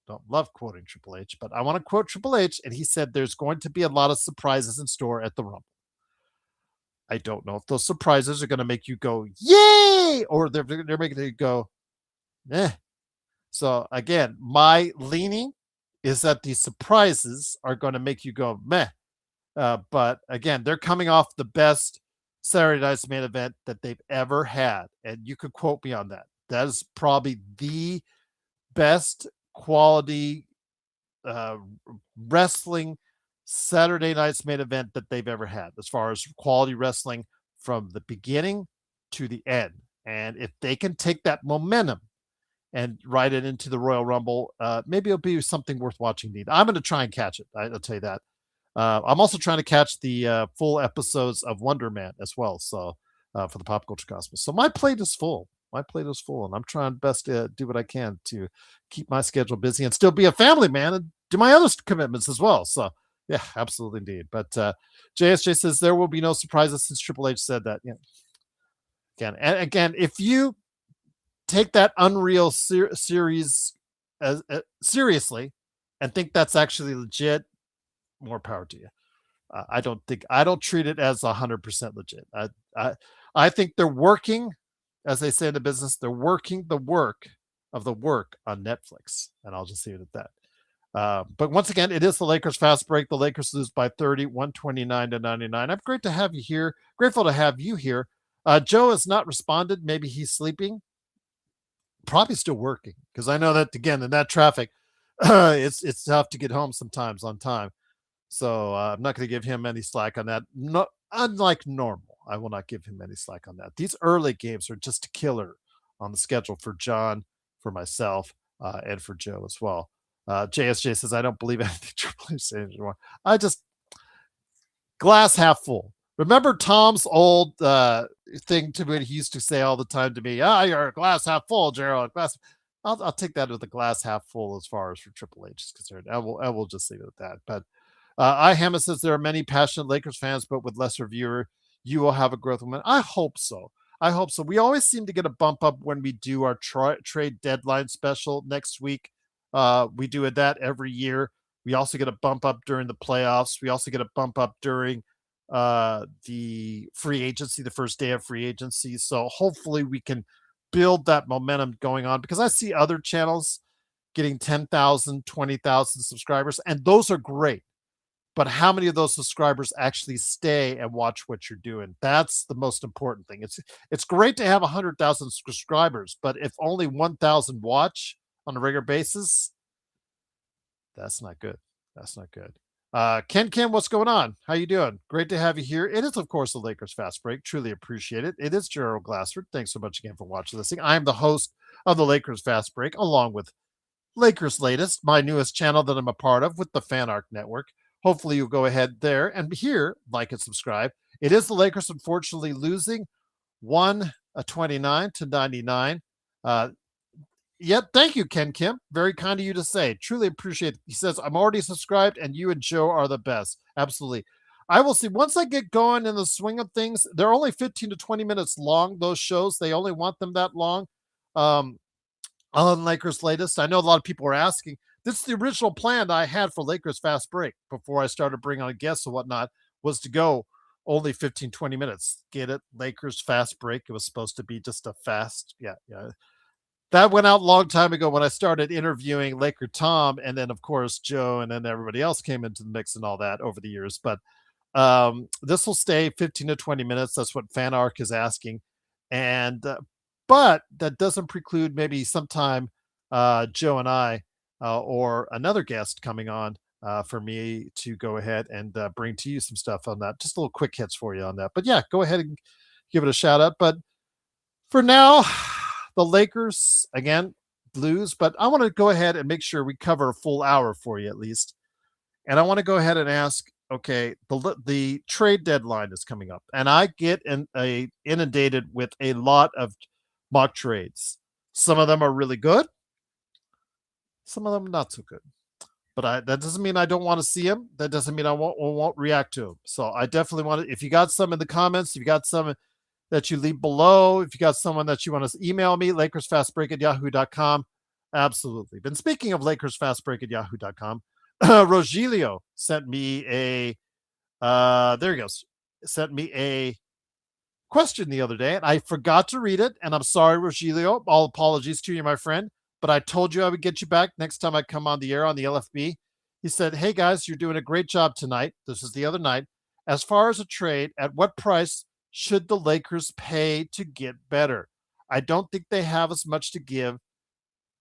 Don't love quoting Triple H, but I want to quote Triple H, and he said there's going to be a lot of surprises in store at the Rumble. I don't know if those surprises are going to make you go, yay, or they're making you go, eh. So again, my leaning is that these surprises are going to make you go, meh. But again, they're coming off the best Saturday night's main event that they've ever had. And you could quote me on that. That is probably the best quality wrestling Saturday night's main event that they've ever had, as far as quality wrestling from the beginning to the end. And if they can take that momentum and ride it into the Royal Rumble, maybe it'll be something worth watching. I'm going to try and catch it. I'll tell you that. I'm also trying to catch the full episodes of Wonder Man as well. So for the Pop Culture Cosmos. So my plate is full. My plate is full, and I'm trying best to do what I can to keep my schedule busy and still be a family man and do my other commitments as well. So yeah, absolutely indeed. But JSJ says there will be no surprises since Triple H said that. Yeah. Again, if you take that Unreal series as seriously and think that's actually legit, more power to you. I don't treat it as 100% legit. I think they're working, as they say in the business, they're working the work of the work on Netflix, and I'll just leave it at that. But once again, it is the Lakers fast break. The Lakers lose by 30, 129-99. I'm great to have you here. Grateful to have you here. Joe has not responded. Maybe he's sleeping. Probably still working, because I know that, again, in that traffic, it's tough to get home sometimes on time. So I'm not going to give him any slack on that. No, unlike normal, I will not give him any slack on that. These early games are just a killer on the schedule for John, for myself, and for Joe as well. JSJ says, I don't believe anything Triple H says anymore. I just, glass half full. Remember Tom's old thing to me, he used to say all the time to me, you're a glass half full, Gerald. I'll take that with a glass half full as far as for Triple H is concerned. I will just leave it at that. But Hammer says there are many passionate Lakers fans, but with lesser viewer, you will have a growth moment. I hope so. I hope so. We always seem to get a bump up when we do our trade deadline special next week. We do that every year. We also get a bump up during the playoffs. We also get a bump up during the free agency, the first day of free agency. So hopefully we can build that momentum going on, because I see other channels getting 10,000, 20,000 subscribers, and those are great. But how many of those subscribers actually stay and watch what you're doing? That's the most important thing. It's great to have 100,000 subscribers, but if only 1,000 watch on a regular basis, that's not good. That's not good. Ken, what's going on? How you doing? Great to have you here. It is, of course, the Lakers Fast Break. Truly appreciate it. It is Gerald Glassford. Thanks so much again for watching this thing. I am the host of the Lakers Fast Break, along with Lakers Latest, my newest channel that I'm a part of with the Fan Arc Network. Hopefully you'll go ahead there and here, like and subscribe. It is the Lakers, unfortunately, losing 129-99. Thank you, Ken Kim. Very kind of you to say. Truly appreciate it. He says, I'm already subscribed, and you and Joe are the best. Absolutely. I will see. Once I get going in the swing of things, they're only 15 to 20 minutes long, those shows. They only want them that long. On Lakers Latest, I know a lot of people are asking. This is the original plan I had for Lakers Fast Break before I started bringing on guests and whatnot, was to go only 15, 20 minutes. Get it? Lakers Fast Break. It was supposed to be just a fast. Yeah. That went out a long time ago when I started interviewing Laker Tom, and then, of course, Joe, and then everybody else came into the mix and all that over the years. But this will stay 15 to 20 minutes. That's what Fan Arc is asking. And but that doesn't preclude maybe sometime Joe and I or another guest coming on for me to go ahead and bring to you some stuff on that. Just a little quick hits for you on that. But yeah, go ahead and give it a shout out. But for now, the Lakers, again, lose. But I want to go ahead and make sure we cover a full hour for you at least. And I want to go ahead and ask, okay, the trade deadline is coming up. And I get inundated with a lot of mock trades. Some of them are really good. Some of them not so good. But that doesn't mean I don't want to see them. That doesn't mean I won't react to them. So I definitely want to, if you got some in the comments, if you got some that you leave below, if you got someone that you want to email me, LakersFastBreak@yahoo.com. Absolutely. And speaking of LakersFastBreak@yahoo.com, Rogelio sent me there he goes. Sent me a question the other day, and I forgot to read it. And I'm sorry, Rogelio. All apologies to you, my friend. But I told you I would get you back next time I come on the air on the LFB. He said, "Hey guys, you're doing a great job tonight." This is the other night. As far as a trade, at what price should the Lakers pay to get better? I don't think they have as much to give.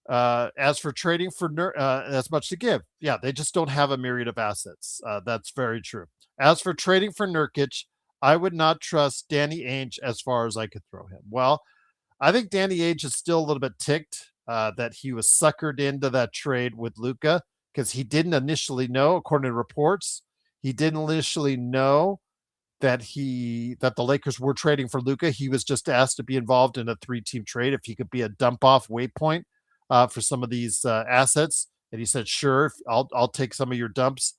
As for trading for as much to give, yeah, they just don't have a myriad of assets. That's very true. As for trading for Nurkic, I would not trust Danny Ainge as far as I could throw him. Well, I think Danny Ainge is still a little bit ticked that he was suckered into that trade with Luka because he didn't initially know, according to reports, he didn't initially know that the Lakers were trading for Luka. He was just asked to be involved in a 3-team trade if he could be a dump off waypoint for some of these assets. And he said, "Sure, I'll take some of your dumps."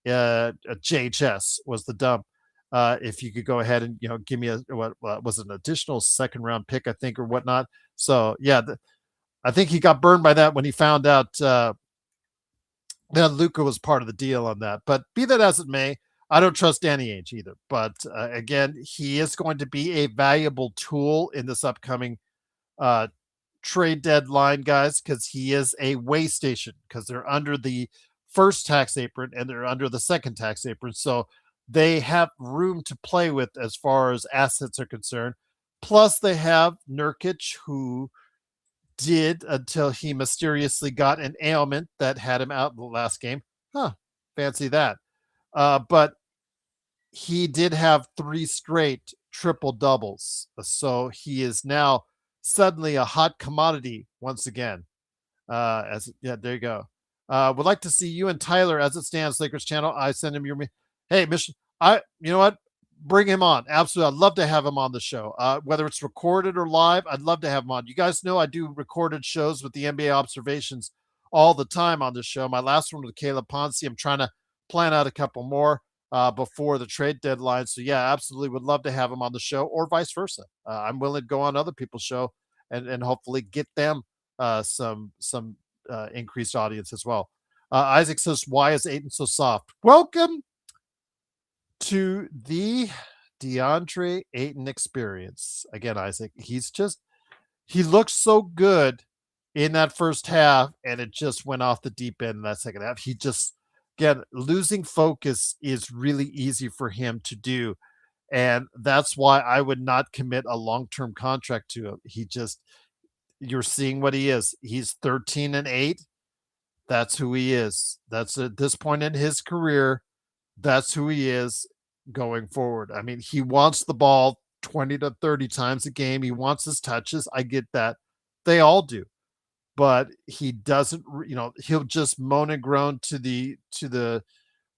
JHS was the dump. If you could go ahead and give me what was an additional second round pick, I think, or whatnot. So yeah, I think he got burned by that when he found out that Luka was part of the deal on that. But be that as it may, I don't trust Danny Ainge either. But again, he is going to be a valuable tool in this upcoming trade deadline, guys, because he is a way station, because they're under the first tax apron and they're under the second tax apron. So they have room to play with as far as assets are concerned. Plus, they have Nurkic, who did until he mysteriously got an ailment that had him out in the last game. Fancy that. But he did have 3 straight triple doubles. So he is now suddenly a hot commodity once again. There you go. Would like to see you and Tyler as it stands, Lakers channel. I send him hey, Mission. You know what? Bring him on. Absolutely. I'd love to have him on the show. Whether it's recorded or live, I'd love to have him on. You guys know I do recorded shows with the NBA observations all the time on the show. My last one with Caleb Ponce. I'm trying to plan out a couple more before the trade deadline. So yeah, absolutely would love to have him on the show, or vice versa. I'm willing to go on other people's show and hopefully get them some increased audience as well. Isaac says, "Why is Ayton so soft?" Welcome to the DeAndre Ayton experience. Again, Isaac, he looks so good in that first half, and it just went off the deep end in that second half. He just, again, losing focus is really easy for him to do. And that's why I would not commit a long-term contract to him. You're seeing what he is. He's 13-8. That's who he is. That's at this point in his career. That's who he is going forward. I mean, he wants the ball 20 to 30 times a game. He wants his touches. I get that. They all do. But he doesn't, he'll just moan and groan to the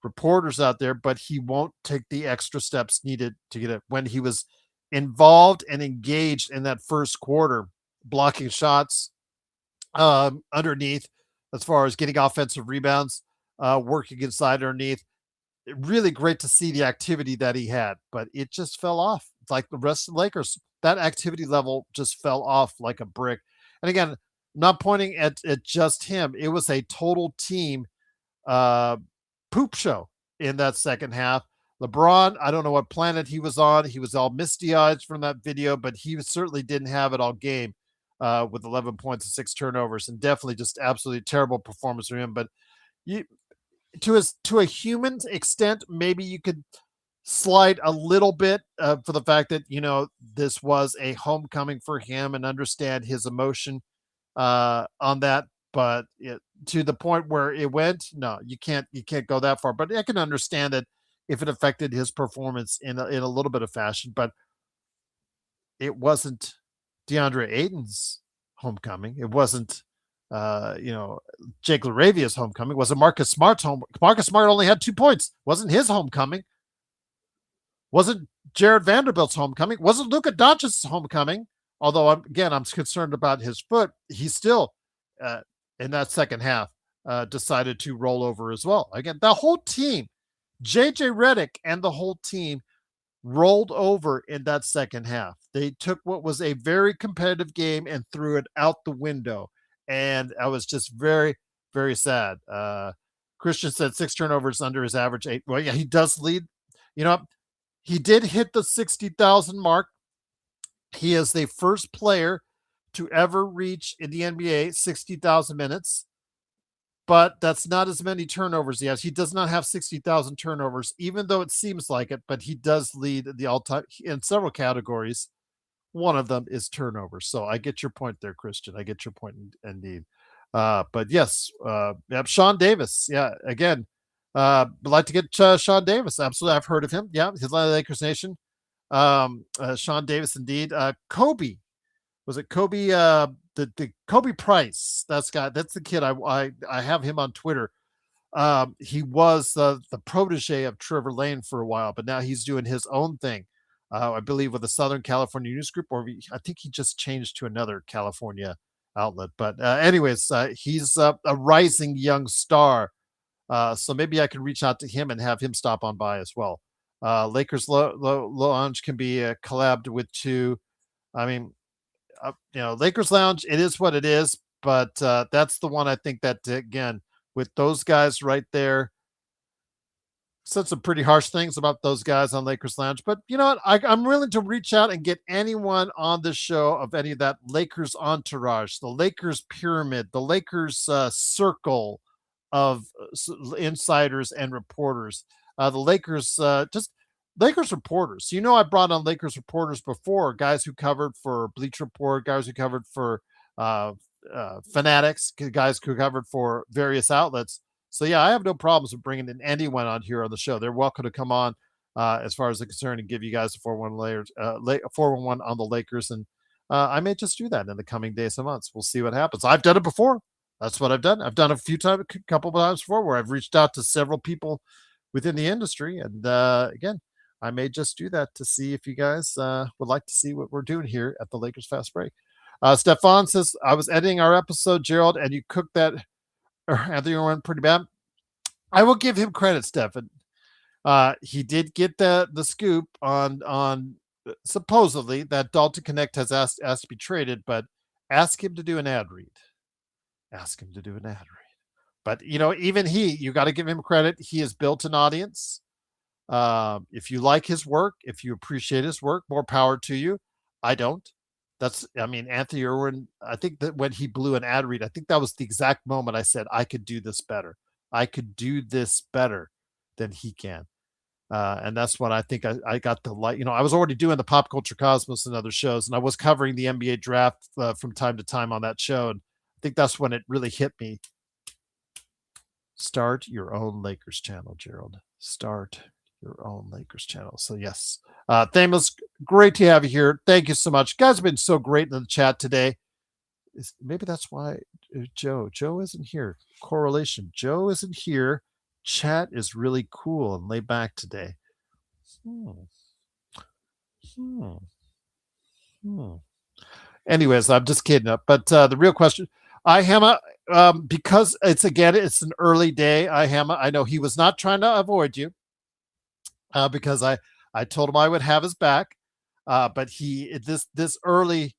reporters out there, but he won't take the extra steps needed to get it. When he was involved and engaged in that first quarter, blocking shots underneath, as far as getting offensive rebounds, working inside underneath, really great to see the activity that he had, but it just fell off. It's like the rest of the Lakers. That activity level just fell off like a brick. And again, I'm not pointing at just him. It was a total team poop show in that second half. LeBron, I don't know what planet he was on. He was all misty-eyed from that video, but he certainly didn't have it all game with 11 points and 6 turnovers, and definitely just absolutely terrible performance from him. But to a human extent, maybe you could slide a little bit for the fact that this was a homecoming for him, and understand his emotion on that. But to the point where it went, no, you can't go that far. But I can understand it if it affected his performance in a little bit of fashion. But it wasn't DeAndre Ayton's homecoming. It wasn't Jake LaRavia's homecoming. It wasn't Marcus Smart's home. Marcus Smart only had 2 points. Wasn't his homecoming. Wasn't Jared Vanderbilt's homecoming. Wasn't Luka Doncic's homecoming. Although I'm concerned about his foot. He's still in that second half decided to roll over as well. Again, the whole team, JJ Redick and the whole team, rolled over in that second half. They took what was a very competitive game and threw it out the window. And I was just very, very sad. Christian said 6 turnovers under his average 8. Well, yeah, he does lead. He did hit the 60,000 mark He is the first player to ever reach in the NBA 60,000 minutes, but that's not as many turnovers he has. He does not have 60,000 turnovers, even though it seems like it, but he does lead the all-time in several categories. One of them is turnovers. So I get your point there, Christian. I get your point indeed. But yes, Sean Davis. Yeah, again, would like to get Sean Davis. Absolutely. I've heard of him. Yeah, he's Lakers Nation. Sean Davis, indeed. Kobe. Was it Kobe? The Kobe Price. That's the kid. I have him on Twitter. He was the protege of Trevor Lane for a while, but now he's doing his own thing. I believe with the Southern California News Group, or I think he just changed to another California outlet. But anyways, he's a rising young star. So maybe I can reach out to him and have him stop on by as well. Lakers Lounge can be collabed with two. I mean, Lakers Lounge, it is what it is, but that's the one I think that, again, with those guys right there, said some pretty harsh things about those guys on Lakers Lounge. But you know what? I'm willing to reach out and get anyone on this show of any of that Lakers entourage, the Lakers pyramid, the Lakers circle of insiders and reporters, the Lakers, just Lakers reporters. I brought on Lakers reporters before, guys who covered for Bleacher Report, guys who covered for Fanatics, guys who covered for various outlets. So yeah, I have no problems with bringing in anyone on here on the show. They're welcome to come on as far as they're concerned and give you guys a 411 on the Lakers. And I may just do that in the coming days and months. We'll see what happens. I've done it before. That's what I've done. I've done a couple of times before where I've reached out to several people within the industry. And again, I may just do that to see if you guys would like to see what we're doing here at the Lakers Fast Break. Stefan says, I was editing our episode, Gerald, and you cooked that Anthony went pretty bad. I will give him credit, Stefan. He did get the scoop on supposedly that Dalton Knecht has asked to be traded, but ask him to do an ad read. Ask him to do an ad read. But even you got to give him credit. He has built an audience. If you like his work, if you appreciate his work, more power to you. I don't. Anthony Irwin, I think that when he blew an ad read, I think that was the exact moment I said, I could do this better. I could do this better than he can. And that's when I think I got the light. I was already doing the Pop Culture Cosmos and other shows, and I was covering the NBA draft from time to time on that show. And I think that's when it really hit me. Start your own Lakers channel, Gerald. Start your own Lakers channel. So yes, Thamus, great to have you here. Thank you so much. You guys have been so great in the chat today. Maybe that's why Joe isn't here. Correlation. Joe isn't here. Chat is really cool and laid back today. Anyways, I'm just kidding. But the real question, Ihama, because it's an early day. Ihama, I know he was not trying to avoid you. Because I told him I would have his back, but these early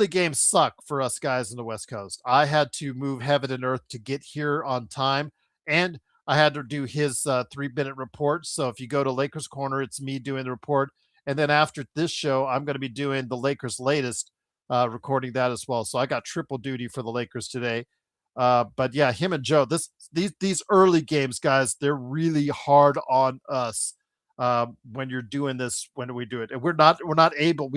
games suck for us guys in the West Coast. I had to move heaven and earth to get here on time, and I had to do his 3-minute report. So if you go to Lakers Corner, it's me doing the report, and then after this show, I'm going to be doing the Lakers latest, recording that as well. So I got triple duty for the Lakers today. But yeah, him and Joe, these early games, guys, they're really hard on us when you're doing this, when we do it. And we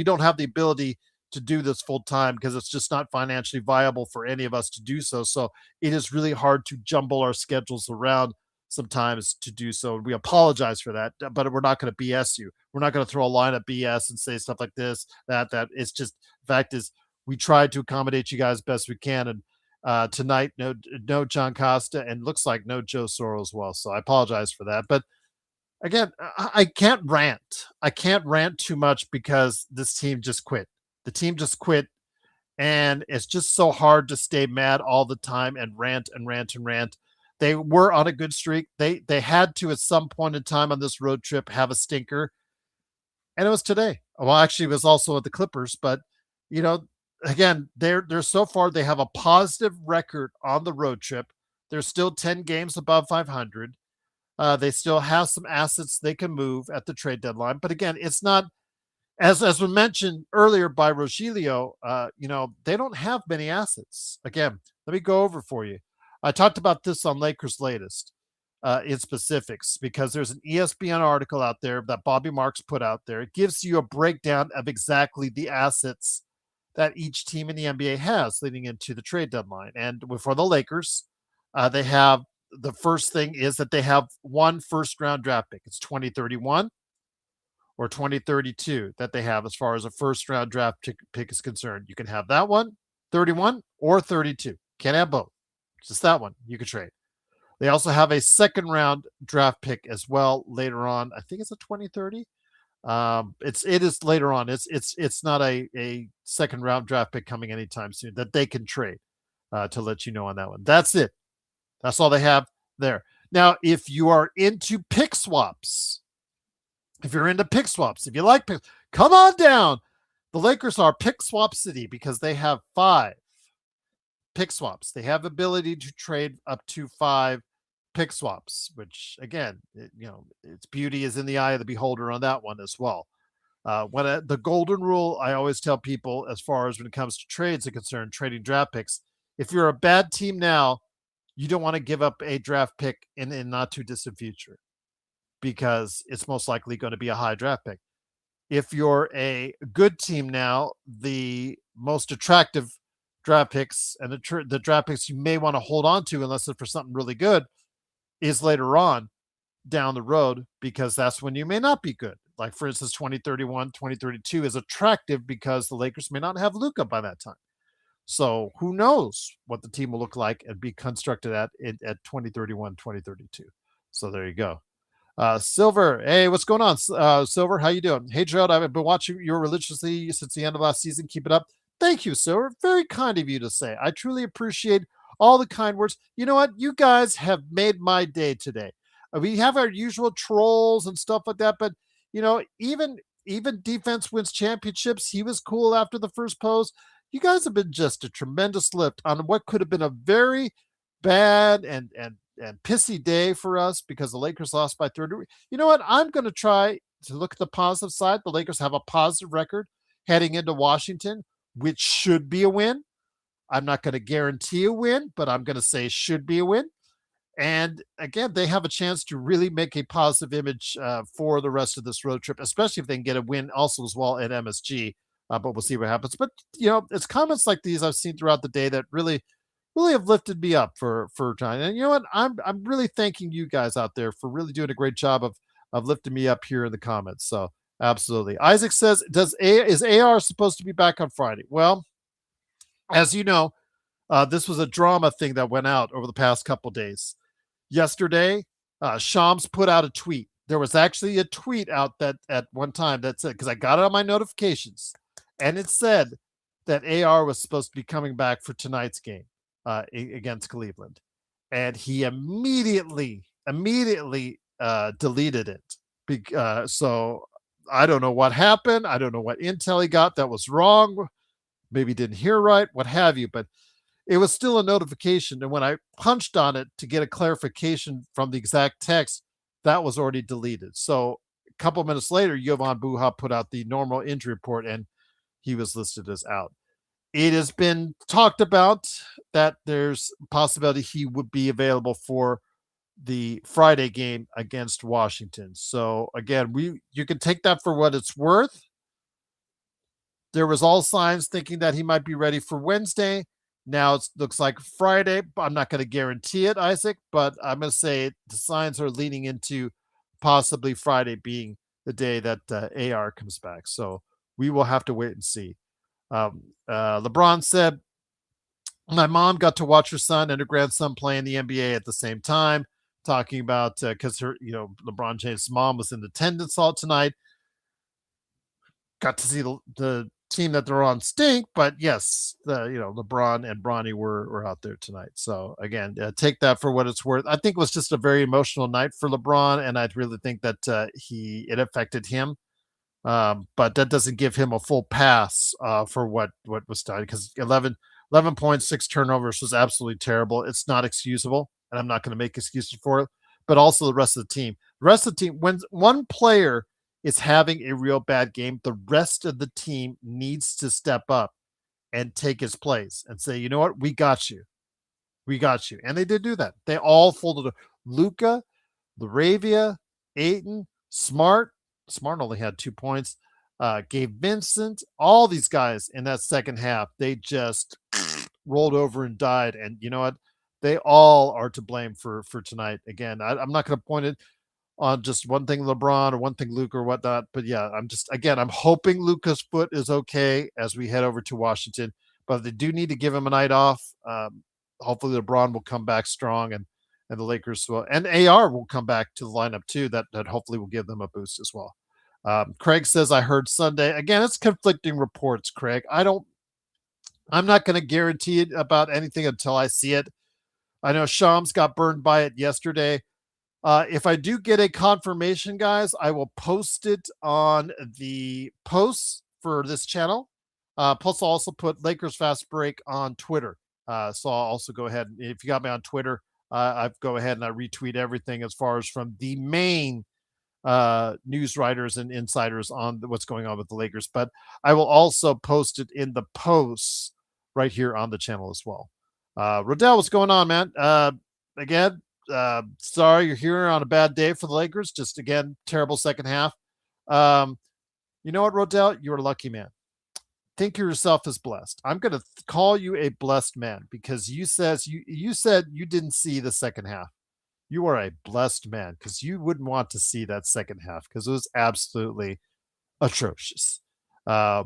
don't have the ability to do this full time because it's just not financially viable for any of us to do so. So it is really hard to jumble our schedules around sometimes to do so. We apologize for that, but we're not going to BS you. We're not going to throw a line of BS and say stuff like this, that. It's just, the fact is, we try to accommodate you guys best we can. And tonight, no John Costa, and looks like no Joe Soro as well. So I apologize for that. But again, I can't rant. I can't rant too much because this team just quit. The team just quit, and it's just so hard to stay mad all the time and rant and rant and rant. They were on a good streak. They had to, at some point in time on this road trip, have a stinker, and it was today. Well, actually, it was also at the Clippers, but again, they're so far, they have a positive record on the road trip. They're still 10 games above 500. They still have some assets they can move at the trade deadline. But again, it's not as we mentioned earlier by Rogelio, they don't have many assets. Again, let me go over for you. I talked about this on Lakers Latest in specifics because there's an ESPN article out there that Bobby Marks put out there. It gives you a breakdown of exactly the assets that each team in the NBA has leading into the trade deadline. And for the Lakers, they have the first thing is that they have one first round draft pick. It's 2031 or 2032 that they have as far as a first round draft pick is concerned. You can have that one, 31 or 32. Can't have both. Just that one you can trade. They also have a second round draft pick as well later on. I think it's a 2030. It is later on. It's not a second round draft pick coming anytime soon that they can trade to let you know on that one. That's it. That's all they have there. Now, if you are into pick swaps, if you like picks, come on down. The Lakers are pick swap city because they have 5 pick swaps. They have the ability to trade up to 5 pick swaps, which again, its beauty is in the eye of the beholder on that one as well. The golden rule I always tell people as far as when it comes to trades are concerned, trading draft picks, if you're a bad team now, you don't want to give up a draft pick in not too distant future because it's most likely going to be a high draft pick. If you're a good team now, the most attractive draft picks and the draft picks you may want to hold on to unless it's for something really good is later on down the road because that's when you may not be good. Like, for instance, 2031, 2032 is attractive because the Lakers may not have Luka by that time. So who knows what the team will look like and be constructed at 2031, 2032. So there you go. Silver, hey, what's going on? Silver, how you doing? Hey, Gerald, I've been watching you religiously since the end of last season. Keep it up. Thank you, Silver. Very kind of you to say. I truly appreciate all the kind words. You know what? You guys have made my day today. We have our usual trolls and stuff like that, but even defense wins championships. He was cool after the first pose. You guys have been just a tremendous lift on what could have been a very bad and pissy day for us because the Lakers lost by 30. You know what? I'm going to try to look at the positive side. The Lakers have a positive record heading into Washington, which should be a win. I'm not going to guarantee a win, but I'm going to say should be a win. And again, they have a chance to really make a positive image for the rest of this road trip, especially if they can get a win also as well at MSG. But we'll see what happens. But it's comments like these I've seen throughout the day that really have lifted me up for time. And you know what? I'm really thanking you guys out there for really doing a great job of lifting me up here in the comments. So absolutely. Isaac says, is AR supposed to be back on Friday? Well, as you know, this was a drama thing that went out over the past couple days. Yesterday, Shams put out a tweet. There was actually a tweet out that at one time that said, because I got it on my notifications, and it said that AR was supposed to be coming back for tonight's game against Cleveland. And he immediately deleted it. So I don't know what happened. I don't know what intel he got that was wrong. Maybe didn't hear right, what have you. But it was still a notification. And when I punched on it to get a clarification from the exact text, that was already deleted. So a couple minutes later, Jovan Buha put out the normal injury report, and he was listed as out. It has been talked about that there's a possibility he would be available for the Friday game against Washington. So again, you can take that for what it's worth. There was all signs thinking that he might be ready for Wednesday. Now it looks like Friday. I'm not going to guarantee it, Isaac, but I'm going to say the signs are leaning into possibly Friday being the day that AR comes back. So we will have to wait and see. LeBron said, my mom got to watch her son and her grandson play in the NBA at the same time, talking about because LeBron James' mom was in attendance all tonight. Got to see the team that they're on stink, but yes, LeBron and Bronny were out there tonight. So again, take that for what it's worth. I think it was just a very emotional night for LeBron, and I really think that it affected him. But that doesn't give him a full pass for what was done, because 11.6 turnovers was absolutely terrible. It's not excusable, and I'm not going to make excuses for it. But also the rest of the team. When one player is having a real bad game, the rest of the team needs to step up and take his place and say, you know what, we got you. We got you. And they did do that. They all folded. Luka, Laravia, Ayton, Smart. Smart only had 2 points. Gabe Vincent, all these guys in that second half, they just rolled over and died. And you know what? They all are to blame for tonight. Again, I'm not going to point it on just one thing LeBron or one thing Luka or whatnot. But yeah, I'm hoping Luka's foot is okay as we head over to Washington. But they do need to give him a night off. Hopefully LeBron will come back strong and the Lakers will, and AR will come back to the lineup too. That hopefully will give them a boost as well. Craig says, I heard Sunday. Again, it's conflicting reports, Craig. I'm not going to guarantee it about anything until I see it. I know Shams got burned by it yesterday. If I do get a confirmation, guys, I will post it on the posts for this channel. Plus, I'll also put Lakers Fast Break on Twitter. So I'll also go ahead. If you got me on Twitter, I go ahead and I retweet everything as far as from the main news writers and insiders on what's going on with the Lakers. But I will also post it in the posts right here on the channel as well. Rodell, what's going on, man? Again, sorry you're here on a bad day for the Lakers. Just again, terrible second half. You know what, Rodell? You're a lucky man. Think of yourself as blessed. I'm going to call you a blessed man because you said you didn't see the second half. You are a blessed man because you wouldn't want to see that second half because it was absolutely atrocious. I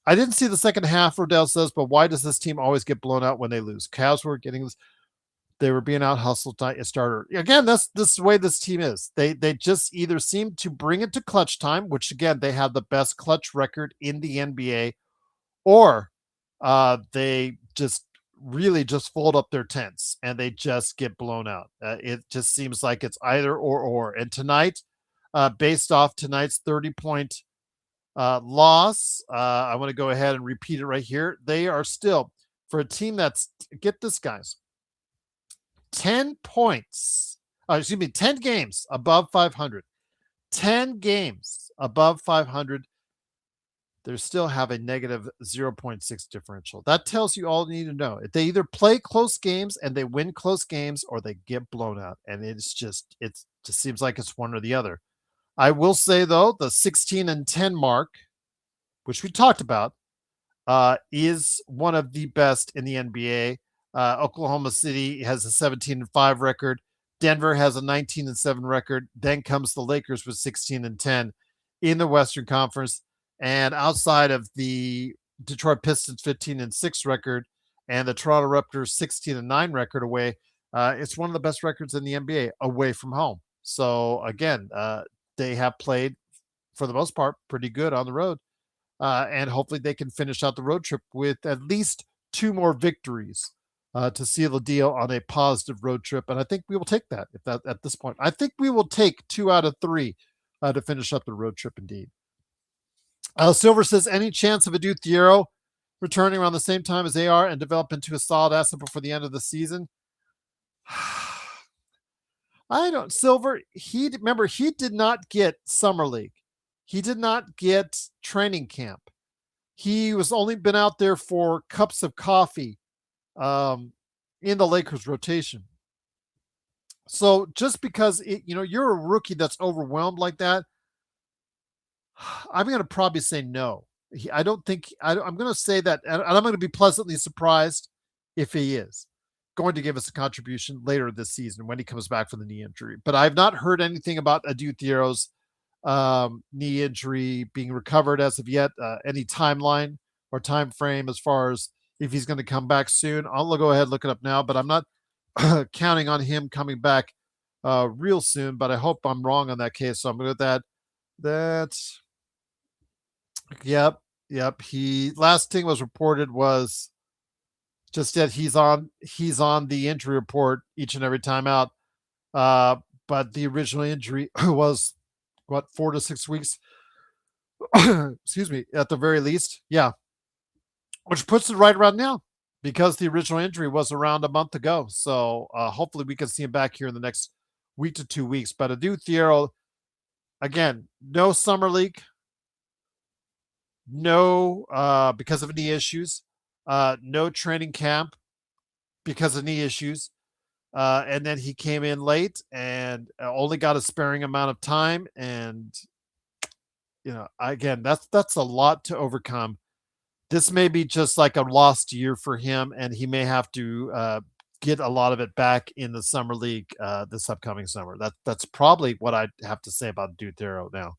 didn't see the second half, Rodell says, but why does this team always get blown out when they lose? Cavs were getting this. They were being out hustled a starter. Again, this is the way this team is. They just either seem to bring it to clutch time, which again, they have the best clutch record in the NBA, or they just really just fold up their tents and they just get blown out. It just seems like it's either or. And tonight, based off tonight's 30-point loss, I want to go ahead and repeat it right here. They are still, for a team that's, get this, guys, 10 points, 10 games above 500. 10 games above 500. They still have a negative 0.6 differential. That tells you all you need to know. They either play close games and they win close games or they get blown out. And it just seems like it's one or the other. I will say, though, the 16-10 mark, which we talked about, is one of the best in the NBA. Oklahoma City has a 17-5 record. Denver has a 19-7 record. Then comes the Lakers with 16-10 in the Western Conference. And outside of the Detroit Pistons 15-6 record and the Toronto Raptors 16-9 record away, it's one of the best records in the NBA away from home. So again, they have played for the most part pretty good on the road. And hopefully they can finish out the road trip with at least 2 more victories to seal the deal on a positive road trip. And I think we will take that at this point. I think we will take 2 out of 3 to finish up the road trip indeed. Silver says, any chance of Adu Thiero returning around the same time as AR and develop into a solid asset before the end of the season? I don't. Silver, he did not get Summer League. He did not get training camp. He was only been out there for cups of coffee in the Lakers rotation. So just because you're a rookie that's overwhelmed like that, I'm going to probably say no. I'm going to say that, and I'm going to be pleasantly surprised if he is going to give us a contribution later this season when he comes back from the knee injury. But I've not heard anything about Adu Thiero's knee injury being recovered as of yet, any timeline or time frame as far as if he's going to come back soon. I'll go ahead and look it up now, but I'm not counting on him coming back real soon, but I hope I'm wrong on that case. So I'm going to go with that. Yep. He last thing was reported was just that he's on the injury report each and every time out. But the original injury was 4 to 6 weeks. Excuse me, at the very least. Yeah. Which puts it right around now because the original injury was around a month ago. So hopefully we can see him back here in the next week to 2 weeks. But Adu Thiero, again, no summer league, no because of knee issues, no training camp because of knee issues. And then he came in late and only got a sparing amount of time. And again, that's a lot to overcome. This may be just like a lost year for him, and he may have to get a lot of it back in the summer league this upcoming summer. That's probably what I'd have to say about Deutero now.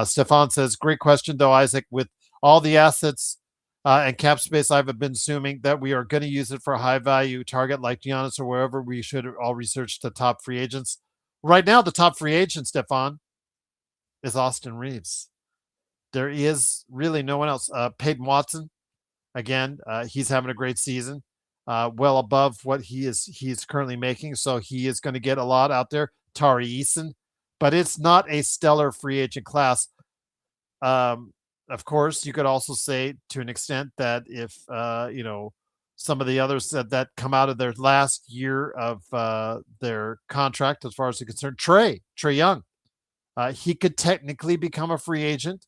Stefan says, great question, though, Isaac. With all the assets and cap space, I've been assuming that we are going to use it for a high value target like Giannis or wherever. We should all research the top free agents. Right now, the top free agent, Stefan, is Austin Reaves. There is really no one else. Peyton Watson, again, he's having a great season, well above what he's currently making. So he is going to get a lot out there. Tari Eason, but it's not a stellar free agent class. Of course, you could also say to an extent that if some of the others that come out of their last year of their contract, as far as they're concerned, Trae Young, he could technically become a free agent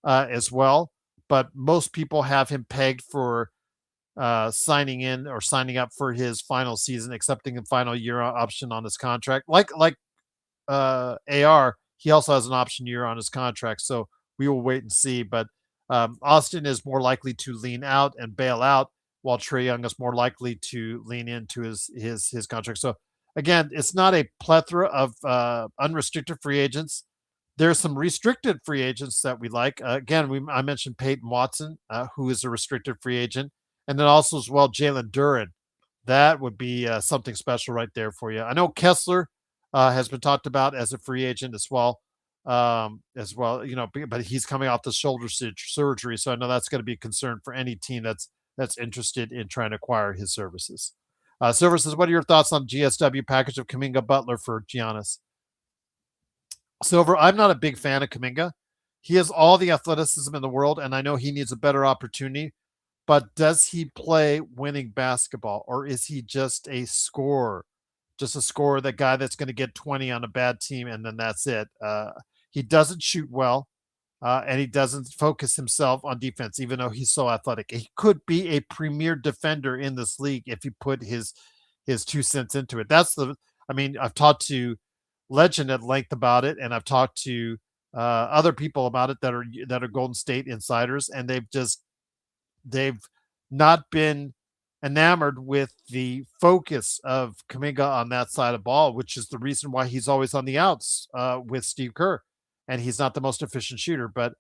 as well, but most people have him pegged for signing in or signing up for his final season, accepting a final year option on his contract. Like AR, he also has an option year on his contract, so we will wait and see. But Austin is more likely to lean out and bail out, while Trae Young is more likely to lean into his contract. So again, it's not a plethora of unrestricted free agents. There's some restricted free agents that we like. Again, I mentioned Peyton Watson, who is a restricted free agent, and then also as well Jalen Duren. That would be something special right there for you. I know Kessler has been talked about as a free agent as well. But he's coming off the shoulder surgery, so I know that's going to be a concern for any team that's interested in trying to acquire his services. Silver says, what are your thoughts on GSW package of Kuminga Butler for Giannis? Silver, I'm not a big fan of Kuminga. He has all the athleticism in the world, and I know he needs a better opportunity, but does he play winning basketball, or is he just a scorer? Just a scorer, that guy that's going to get 20 on a bad team, and then that's it. He doesn't shoot well, and he doesn't focus himself on defense, even though he's so athletic. He could be a premier defender in this league if he put his 2 cents into it. I've talked to Legend at length about it, and I've talked to other people about it that are Golden State insiders, and they've not been enamored with the focus of Kuminga on that side of the ball, which is the reason why he's always on the outs with Steve Kerr, and he's not the most efficient shooter. But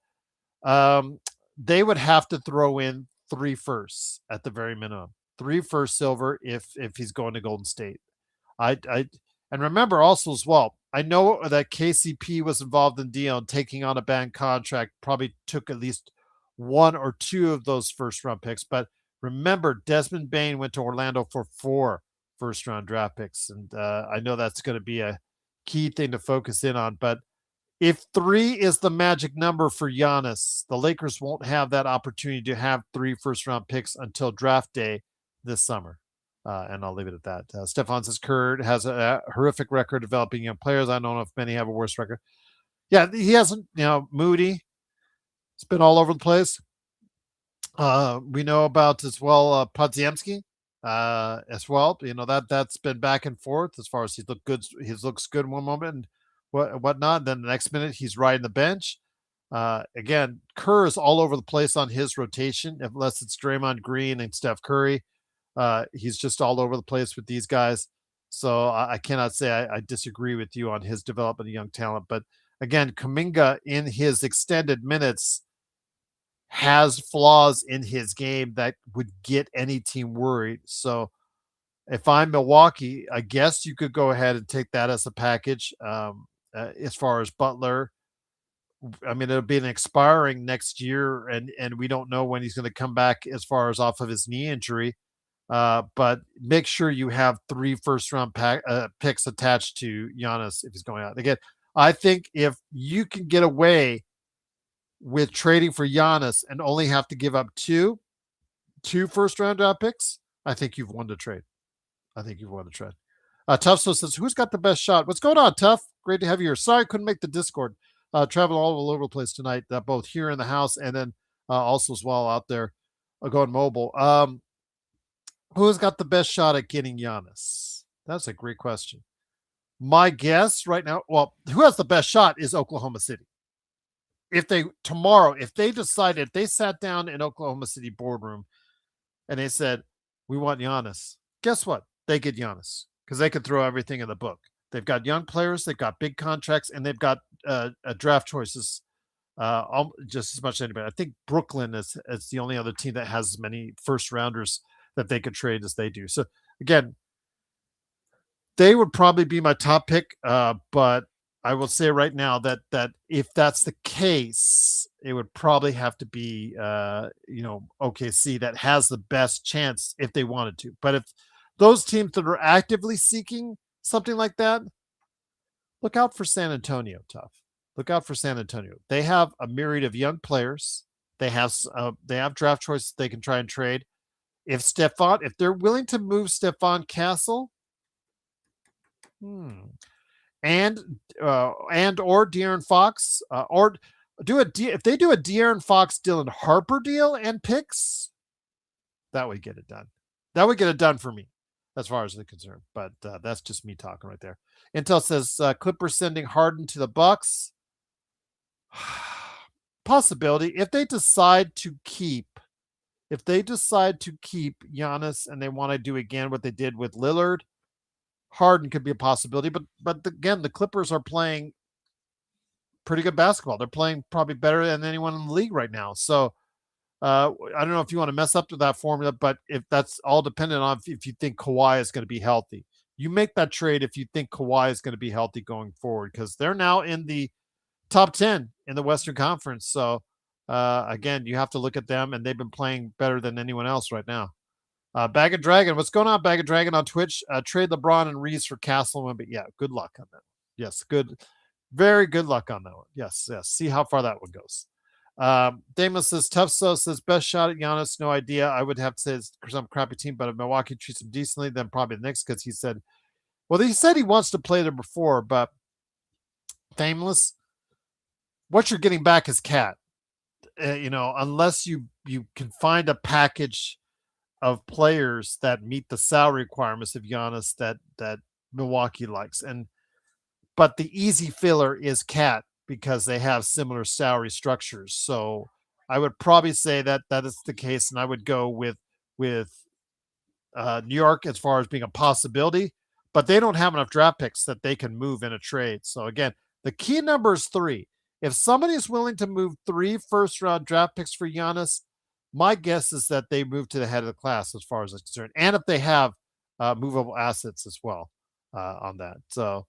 they would have to throw in 3 firsts at the very minimum, 3 first Silver if he's going to Golden State. And remember also as well, I know that KCP was involved in Dion taking on a banned contract, probably took at least 1 or 2 of those first-round picks. But remember, Desmond Bane went to Orlando for 4 first-round draft picks. And I know that's going to be a key thing to focus in on. But if 3 is the magic number for Giannis, the Lakers won't have that opportunity to have 3 first-round picks until draft day this summer. And I'll leave it at that. Stefan says Kerr has a horrific record developing young players. I don't know if many have a worse record. Yeah, he hasn't. Moody, it's been all over the place. We know about as well Podziemski as well. That's been back and forth as far as he looks good in one moment and whatnot. And then the next minute he's riding the bench. Again, Kerr is all over the place on his rotation, unless it's Draymond Green and Steph Curry. He's just all over the place with these guys. So I cannot say I disagree with you on his development of young talent. But again, Kuminga in his extended minutes has flaws in his game that would get any team worried. So if I'm Milwaukee, I guess you could go ahead and take that as a package. As far as Butler, it'll be an expiring next year, and we don't know when he's going to come back as far as off of his knee injury. But make sure you have 3 first-round picks attached to Giannis if he's going out. Again, I think if you can get away with trading for Giannis and only have to give up two first-round draft picks, I think you've won the trade. Tough says, who's got the best shot? What's going on, Tough? Great to have you here. Sorry I couldn't make the Discord. traveling all over the place tonight, both here in the house and then also as well out there going mobile. Who has got the best shot at getting Giannis? That's a great question. My guess right now, well, who has the best shot is Oklahoma City. If they sat down in Oklahoma City boardroom and they said, we want Giannis, guess what? They get Giannis because they could throw everything in the book. They've got young players, they've got big contracts, and they've got draft choices just as much as anybody. I think Brooklyn is the only other team that has as many first rounders that they could trade as they do. So again, they would probably be my top pick, but I will say right now that if that's the case, it would probably have to be OKC that has the best chance if they wanted to. But if those teams that are actively seeking something like that, look out for San Antonio. Tough. Look out for San Antonio. They have a myriad of young players. They have draft choices they can try and trade. If they're willing to move Stephon Castle, and or De'Aaron Fox, or if they do a De'Aaron Fox, Dylan Harper deal and picks, that would get it done. That would get it done for me, as far as they're concerned. But that's just me talking right there. Intel says Clippers sending Harden to the Bucks. Possibility if they decide to keep Giannis and they want to do again what they did with Lillard, Harden could be a possibility. But again, the Clippers are playing pretty good basketball. They're playing probably better than anyone in the league right now. So I don't know if you want to mess up to that formula, but if that's all dependent on if you think Kawhi is going to be healthy. You make that trade if you think Kawhi is going to be healthy going forward, because they're now in the top 10 in the Western Conference. So again, you have to look at them, and they've been playing better than anyone else right now. Bag of Dragon, what's going on, Bag of Dragon on Twitch? Trade LeBron and Reaves for Castleman, but yeah, good luck on that. Yes, very good luck on that one. Yes. See how far that one goes. Damon says, Tough So says, best shot at Giannis, no idea. I would have to say it's some crappy team, but if Milwaukee treats him decently, then probably the Knicks, because he said he wants to play there before, but Fameless, what you're getting back is Cat. Unless you can find a package of players that meet the salary requirements of Giannis that Milwaukee likes. But the easy filler is Cat, because they have similar salary structures. So I would probably say that is the case, and I would go with New York as far as being a possibility, but they don't have enough draft picks that they can move in a trade. So again, the key number is 3. If somebody is willing to move 3 first-round draft picks for Giannis, my guess is that they move to the head of the class as far as it's concerned, and if they have movable assets as well on that. So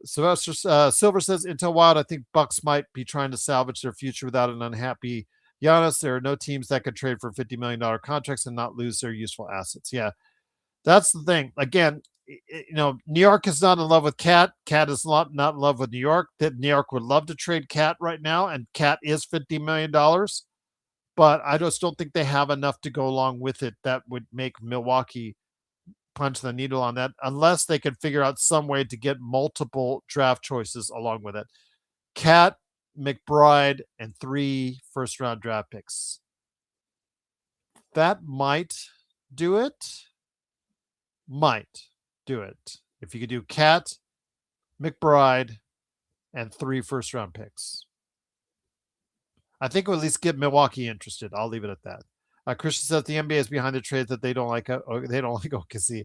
Sylvester Silver says, Intel Wild, I think Bucks might be trying to salvage their future without an unhappy Giannis. There are no teams that could trade for $50 million contracts and not lose their useful assets. Yeah, that's the thing. Again, New York is not in love with Cat. Cat is not in love with New York. That New York would love to trade Cat right now, and Cat is $50 million. But I just don't think they have enough to go along with it that would make Milwaukee punch the needle on that, unless they can figure out some way to get multiple draft choices along with it. Cat, McBride, and 3 first-round draft picks. That might do it. If you could do Cat, McBride, and 3 first-round picks. I think we'll at least get Milwaukee interested. I'll leave it at that. Christian says the NBA is behind the trade that they don't like. They don't like OKC.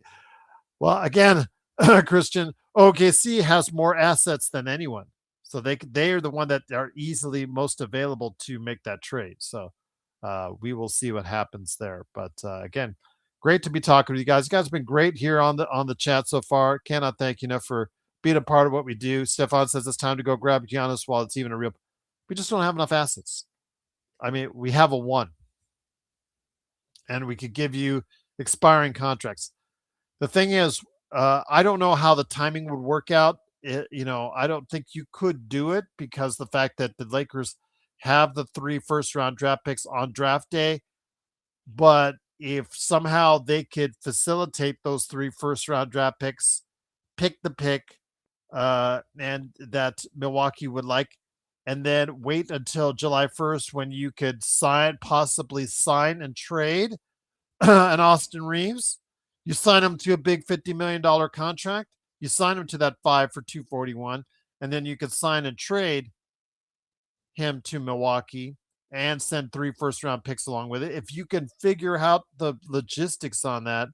Well, again, Christian, OKC has more assets than anyone, so they are the one that are easily most available to make that trade. So we will see what happens there. But again, great to be talking with you guys. You guys have been great here on the chat so far. Cannot thank you enough for being a part of what we do. Stefan says it's time to go grab Giannis while it's even a real. We just don't have enough assets. I mean, we have a 1. And we could give you expiring contracts. The thing is, I don't know how the timing would work out. I don't think you could do it, because the fact that the Lakers have the 3 first-round draft picks on draft day. But if somehow they could facilitate those 3 first-round draft picks, pick the pick, and that Milwaukee would like, and then wait until July 1st when you could possibly sign and trade an Austin Reaves. You sign him to a big $50 million contract. You sign him to that 5 for 241, and then you could sign and trade him to Milwaukee and send 3 first-round picks along with it. If you can figure out the logistics on that,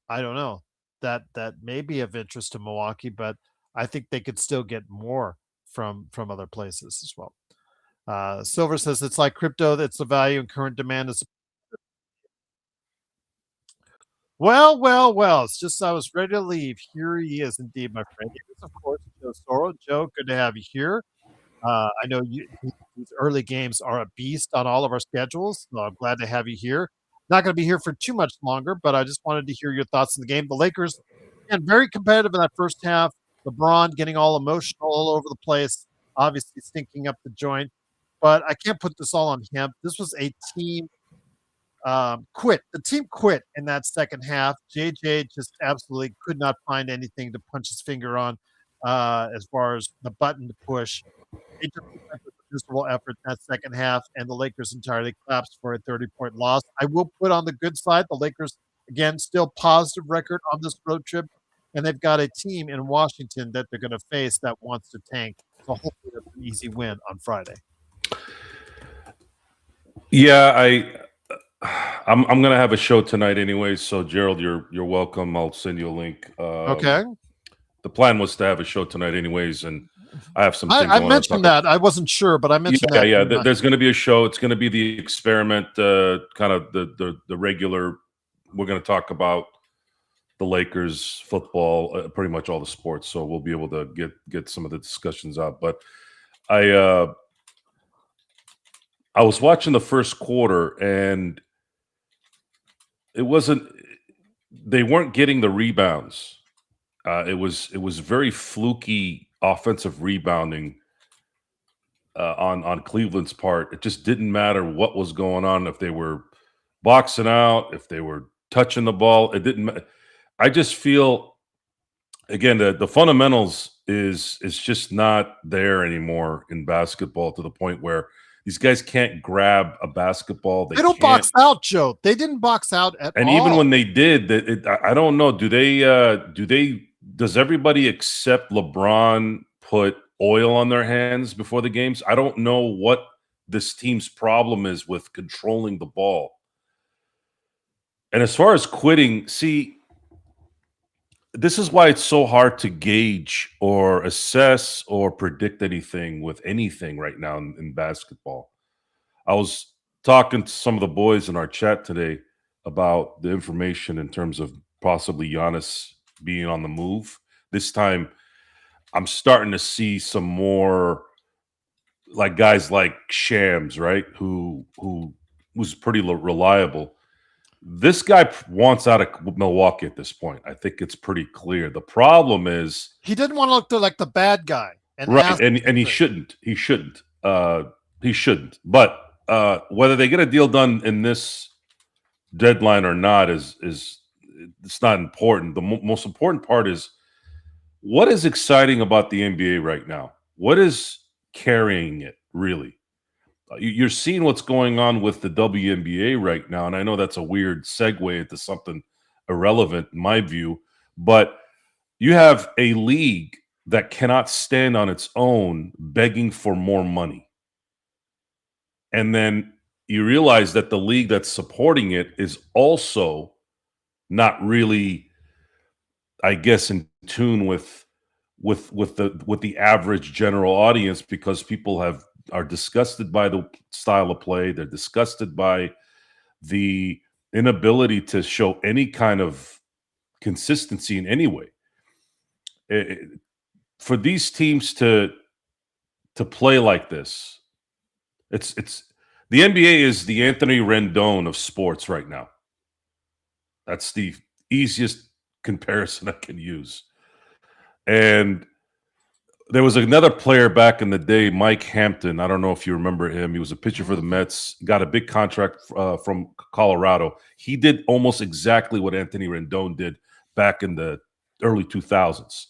I don't know. That may be of interest to Milwaukee, but I think they could still get more from other places as well. Silver says it's like crypto. That's the value and current demand is. Well. It's just I was ready to leave. Here he is, indeed, my friend. It is, of course, Joe Soro. Joe, good to have you here. I know these early games are a beast on all of our schedules, so I'm glad to have you here. Not going to be here for too much longer, but I just wanted to hear your thoughts on the game. The Lakers, again, very competitive in that first half. LeBron getting all emotional all over the place, obviously stinking up the joint. But I can't put this all on him. This was a team quit. The team quit in that second half. JJ just absolutely could not find anything to punch his finger on as far as the button to push. They just a reducible effort in that second half, and the Lakers entirely collapsed for a 30-point loss. I will put on the good side. The Lakers, again, still positive record on this road trip, and they've got a team in Washington that they're going to face that wants to tank. So hopefully that's an easy win on Friday. Yeah, I'm gonna have a show tonight anyway. So Gerald, you're welcome. I'll send you a link. Okay. The plan was to have a show tonight anyways, and I have some things. I mentioned that. I wasn't sure, but I mentioned that. Yeah. There's going to be a show. It's going to be the experiment, kind of the regular. We're going to talk about the Lakers, football, pretty much all the sports. So we'll be able to get some of the discussions out. But I was watching the first quarter, and it wasn't. They weren't getting the rebounds. It was very fluky offensive rebounding on Cleveland's part. It just didn't matter what was going on, if they were boxing out, if they were touching the ball. It didn't. I just feel, again, the fundamentals is just not there anymore in basketball, to the point where these guys can't grab a basketball. They don't box out, Joe. They didn't box out at all. And even when they did, I don't know. Does everybody except LeBron put oil on their hands before the games? I don't know what this team's problem is with controlling the ball. And as far as quitting, see, this is why it's so hard to gauge or assess or predict anything with anything right now in basketball. I was talking to some of the boys in our chat today about the information in terms of possibly Giannis being on the move. This time, I'm starting to see some more like guys like Shams, right? Who was pretty reliable. This guy wants out of Milwaukee at this point. I think it's pretty clear. The problem is he didn't want to look like the bad guy, right? And he shouldn't. He shouldn't. But whether they get a deal done in this deadline or not is it's not important. The most important part is what is exciting about the NBA right now. What is carrying it, really? You're seeing what's going on with the WNBA right now, and I know that's a weird segue into something irrelevant in my view, but you have a league that cannot stand on its own begging for more money. And then you realize that the league that's supporting it is also not really, I guess, in tune with the average general audience, because people are disgusted by the style of play. They're disgusted by the inability to show any kind of consistency in any way. For these teams to play like this, it's the NBA is the Anthony Rendon of sports right now. That's the easiest comparison I can use. And there was another player back in the day, Mike Hampton. I don't know if you remember him. He was a pitcher for the Mets, got a big contract from Colorado. He did almost exactly what Anthony Rendon did back in the early 2000s.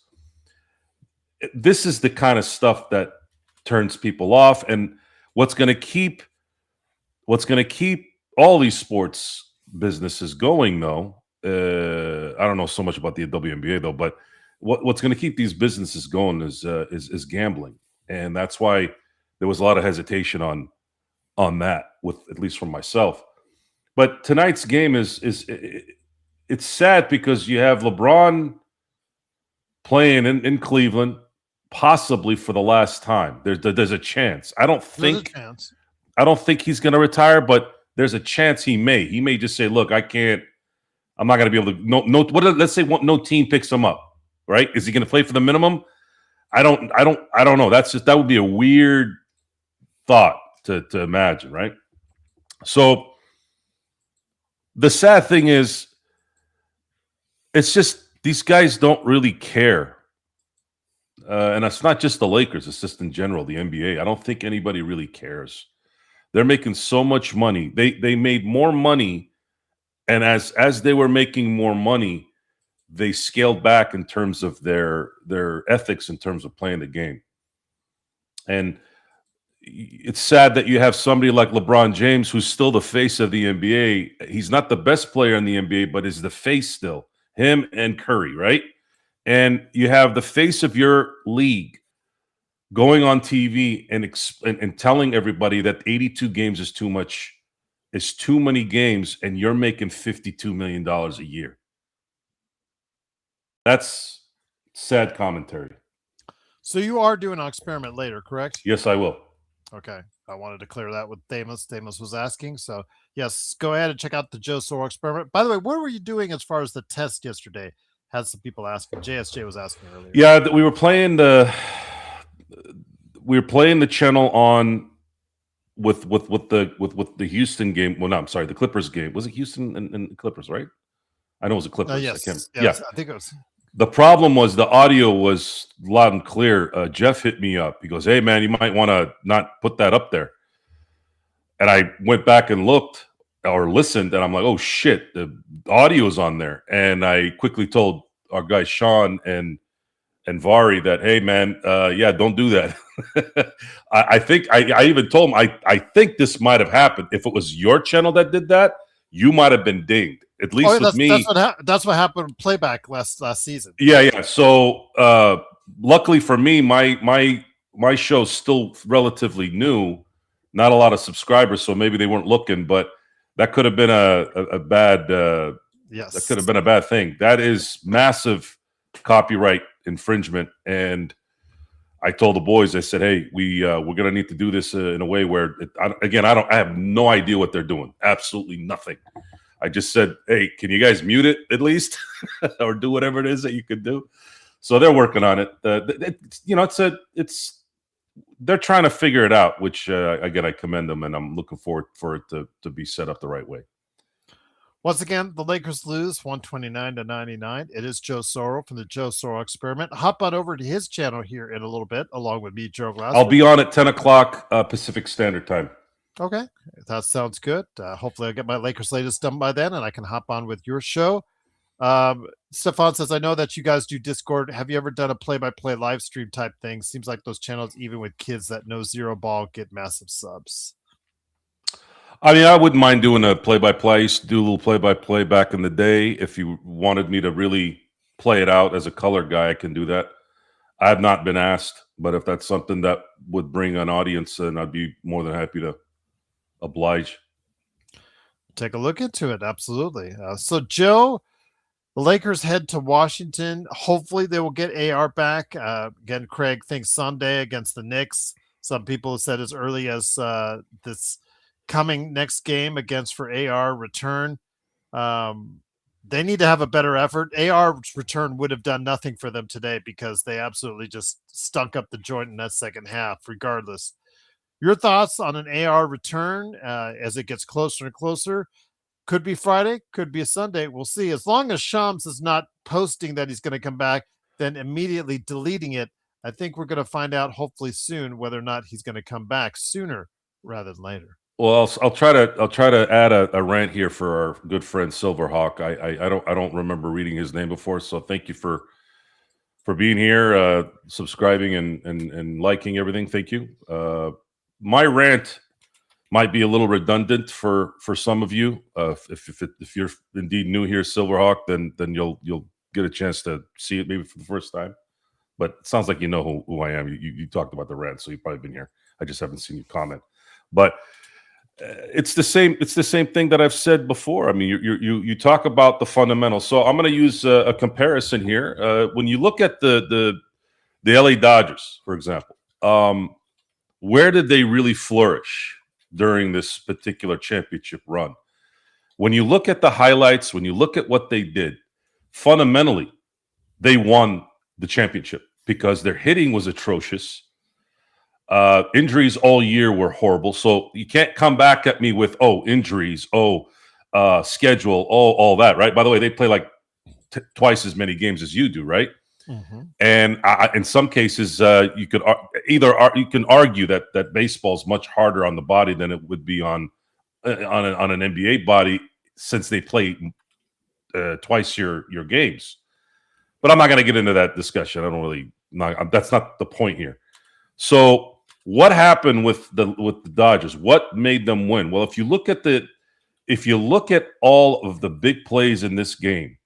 This is the kind of stuff that turns people off. And what's going to keep all these sports businesses going, though, I don't know so much about the WNBA though, but what's going to keep these businesses going is gambling, and that's why there was a lot of hesitation on that, with at least from myself. But tonight's game it's sad because you have LeBron playing in Cleveland, possibly for the last time. There's a chance. I don't think he's going to retire, but there's a chance he may. He may just say, "Look, I can't. I'm not going to be able to." No. Let's say no team picks him up. Right? Is he going to play for the minimum? I don't know. That would be a weird thought to imagine, right? So the sad thing is, it's just these guys don't really care. And it's not just the Lakers, it's just in general, the NBA. I don't think anybody really cares. They're making so much money. They made more money, and as they were making more money, they scaled back in terms of their ethics in terms of playing the game. And it's sad that you have somebody like LeBron James, who's still the face of the NBA. He's not the best player in the NBA, but is the face still. Him and Curry, right? And you have the face of your league going on TV and telling everybody that 82 games is too much, is too many games, and you're making $52 million a year. That's sad commentary. So you are doing an experiment later, correct? Yes, I will. Okay. I wanted to clear that with Damus. Damus was asking. So, yes, go ahead and check out the Joe Soro experiment. By the way, what were you doing as far as the test yesterday? Had some people asking. JSJ was asking earlier. Yeah, we were playing the channel on with the Houston game. Well, no, I'm sorry, the Clippers game. Was it Houston and Clippers, right? I know it was the Clippers. Yes. Yeah, I think it was. The problem was the audio was loud and clear. Jeff hit me up. He goes, "Hey, man, you might want to not put that up there." And I went back and looked or listened, and I'm like, "Oh, shit, the audio's on there." And I quickly told our guys, Sean and Vari, that, "Hey, man, yeah, don't do that." I think I even told him, I think this might have happened. If it was your channel that did that, you might have been dinged. At least with me, that's what happened with playback last season. Yeah. So luckily for me, my show's still relatively new, not a lot of subscribers, so maybe they weren't looking. But that could have been a bad. Yes, that could have been a bad thing. That is massive copyright infringement, and I told the boys, I said, "Hey, we're going to need to do this in a way where, I have no idea what they're doing, absolutely nothing." I just said, "Hey, can you guys mute it at least, or do whatever it is that you could do?" So they're working on it. They're trying to figure it out, which again, I commend them, and I'm looking forward for it to be set up the right way. Once again, the Lakers lose 129-99. It is Joe Soro from the Joe Soro Experiment. Hop on over to his channel here in a little bit, along with me, Joe Glass. I'll be on at 10 o'clock Pacific Standard Time. Okay, that sounds good. Hopefully I'll get my Lakers latest done by then, and I can hop on with your show. Stefan says, "I know that you guys do Discord. Have you ever done a play-by-play live stream type thing? Seems like those channels, even with kids that know zero ball, get massive subs." I mean, I wouldn't mind doing a play-by-play. I used to do a little play-by-play back in the day. If you wanted me to really play it out as a color guy, I can do that. I have not been asked, but if that's something that would bring an audience, then I'd be more than happy to oblige. Take a look into it. Absolutely. So, Joe, the Lakers head to Washington. Hopefully they will get AR back. Again, Craig thinks Sunday against the Knicks. Some people have said as early as this coming next game against for AR return. They need to have a better effort. AR's return would have done nothing for them today because they absolutely just stunk up the joint in that second half, regardless. Your thoughts on an AR return as it gets closer and closer? Could be Friday, could be a Sunday. We'll see. As long as Shams is not posting that he's going to come back, then immediately deleting it, I think we're going to find out hopefully soon whether or not he's going to come back sooner rather than later. Well, I'll try to add a rant here for our good friend Silverhawk. I don't remember reading his name before, so thank you for for being here, subscribing and liking everything. Thank you. My rant might be a little redundant for some of you. If you're indeed new here, Silverhawk, then you'll get a chance to see it maybe for the first time. But it sounds like you know who I am. You talked about the rant, so you've probably been here. I just haven't seen you comment. But it's the same. It's the same thing that I've said before. I mean, you talk about the fundamentals. So I'm going to use a comparison here. When you look at the LA Dodgers, for example, where did they really flourish during this particular championship run? When you look at the highlights, when you look at what they did, fundamentally, they won the championship because their hitting was atrocious. Injuries all year were horrible. So you can't come back at me with, injuries, schedule, all that, right? By the way, they play like twice as many games as you do, right? Mm-hmm. And in some cases, you could you can argue that baseball's much harder on the body than it would be on an NBA body, since they play twice your games. But I'm not going to get into that discussion. I don't really. That's not the point here. So what happened with the Dodgers? What made them win? Well, if you look at all of the big plays in this game,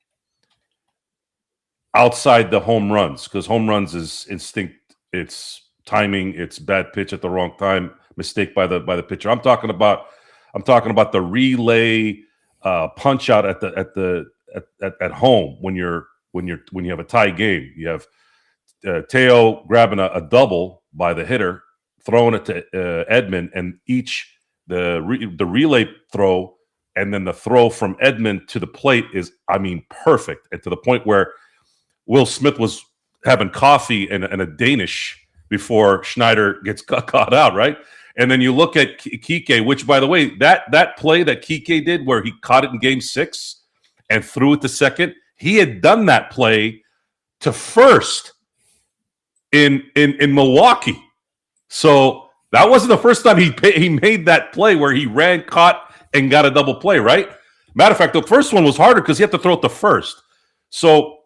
outside the home runs, because home runs is instinct, it's timing, it's bad pitch at the wrong time, mistake by the pitcher. I'm talking about the relay punch out at home when you have a tie game. You have Teo grabbing a double by the hitter, throwing it to Edman, and the relay throw and then the throw from Edman to the plate is, perfect, and to the point where Will Smith was having coffee and a Danish before Schneider gets caught out, right? And then you look at Kike, which, by the way, that play that Kike did where he caught it in Game 6 and threw it to second, he had done that play to first in Milwaukee. So that wasn't the first time he made that play where he ran, caught, and got a double play, right? Matter of fact, the first one was harder because he had to throw it to first. So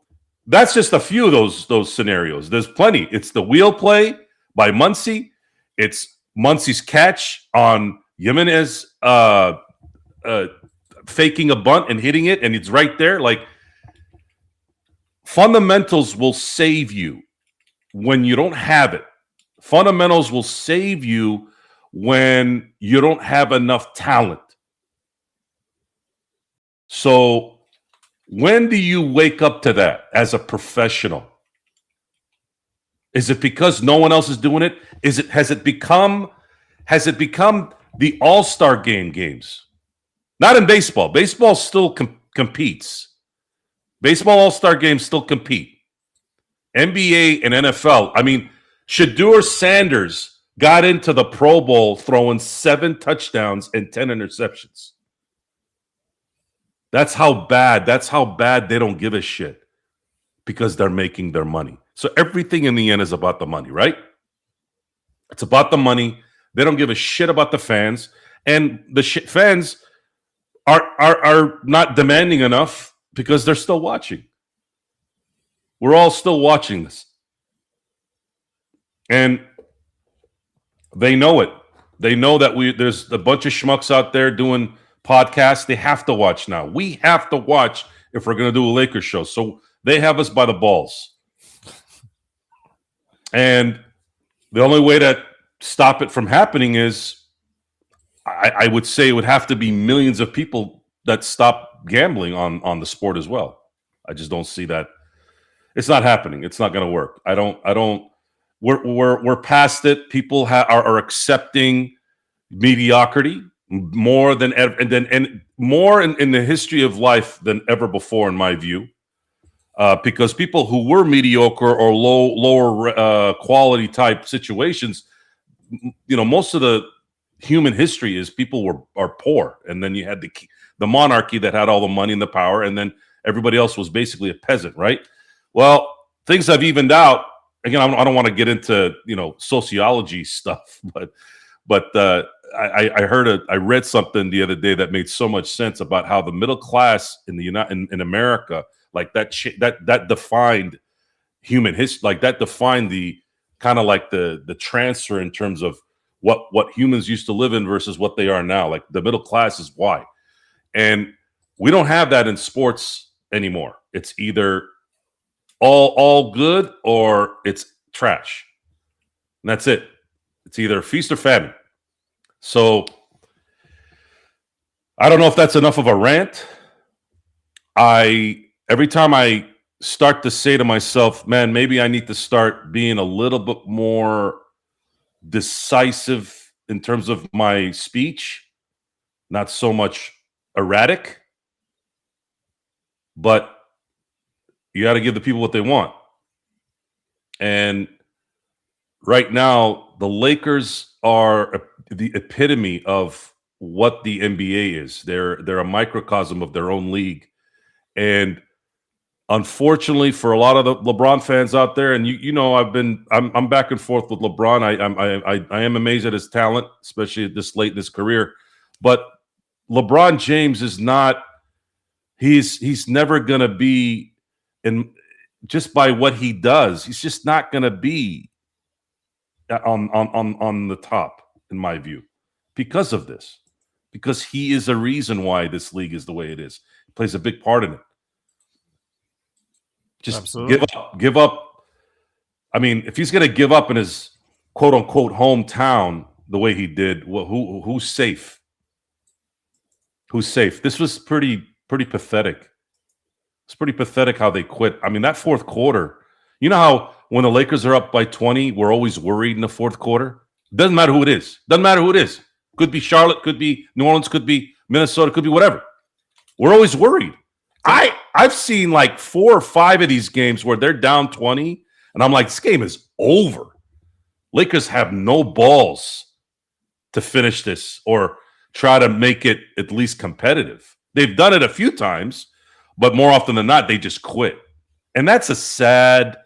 that's just a few of those scenarios. There's plenty. It's the wheel play by Muncy. It's Muncy's catch on Jimenez faking a bunt and hitting it, and it's right there. Like, fundamentals will save you when you don't have it. Fundamentals will save you when you don't have enough talent. So when do you wake up to that as a professional? Is it because no one else is doing it? Has it become the All-Star games? Not in baseball. Baseball still competes. Baseball All-Star games still compete. NBA and NFL. Shedeur Sanders got into the Pro Bowl throwing 7 touchdowns and 10 interceptions. That's how bad they don't give a shit, because they're making their money. So everything in the end is about the money, right? It's about the money. They don't give a shit about the fans, and the fans are not demanding enough because they're still watching. We're all still watching this, and they know it. They know that there's a bunch of schmucks out there doing podcasts. They have to watch now. We have to watch if we're going to do a Lakers show. So they have us by the balls. And the only way to stop it from happening is, I would say, it would have to be millions of people that stop gambling on the sport as well. I just don't see that. It's not happening. It's not going to work. We're past it. People are accepting mediocrity more than ever, and more in the history of life than ever before, in my view. Because people who were mediocre or lower quality type situations, most of the human history is people are poor, and then you had the monarchy that had all the money and the power, and then everybody else was basically a peasant, right? Well, things have evened out. Again, I don't want to get into sociology stuff, but I read something the other day that made so much sense about how the middle class in America, like that defined human history. Like that defined the kind of like the transfer in terms of what humans used to live in versus what they are now. Like the middle class is why. And we don't have that in sports anymore. It's either all good or it's trash. And that's it. It's either feast or famine. So I don't know if that's enough of a rant. Every time I start to say to myself, man, maybe I need to start being a little bit more decisive in terms of my speech, not so much erratic, but you got to give the people what they want. And right now, the Lakers are the epitome of what the NBA is. They're a microcosm of their own league. And unfortunately, for a lot of the LeBron fans out there, and you know, I'm back and forth with LeBron. I am amazed at his talent, especially at this late in his career. But LeBron James is not. He's never going to be in just by what he does. He's just not going to be on the top, in my view, because of this. Because he is a reason why this league is the way it is. He plays a big part in it. Just Absolutely. give up. I mean, if he's going to give up in his quote unquote hometown the way he did, well, who's safe? Who's safe? This was pretty pathetic. It's pretty pathetic how they quit. I mean, that fourth quarter, you know how when the Lakers are up by 20, we're always worried in the fourth quarter? Doesn't matter who it is. Doesn't matter who it is. Could be Charlotte, could be New Orleans, could be Minnesota, could be whatever. We're always worried. I've seen like 4 or 5 of these games where they're down 20, and I'm like, this game is over. Lakers have no balls to finish this or try to make it at least competitive. They've done it a few times, but more often than not, they just quit. And that's a sad.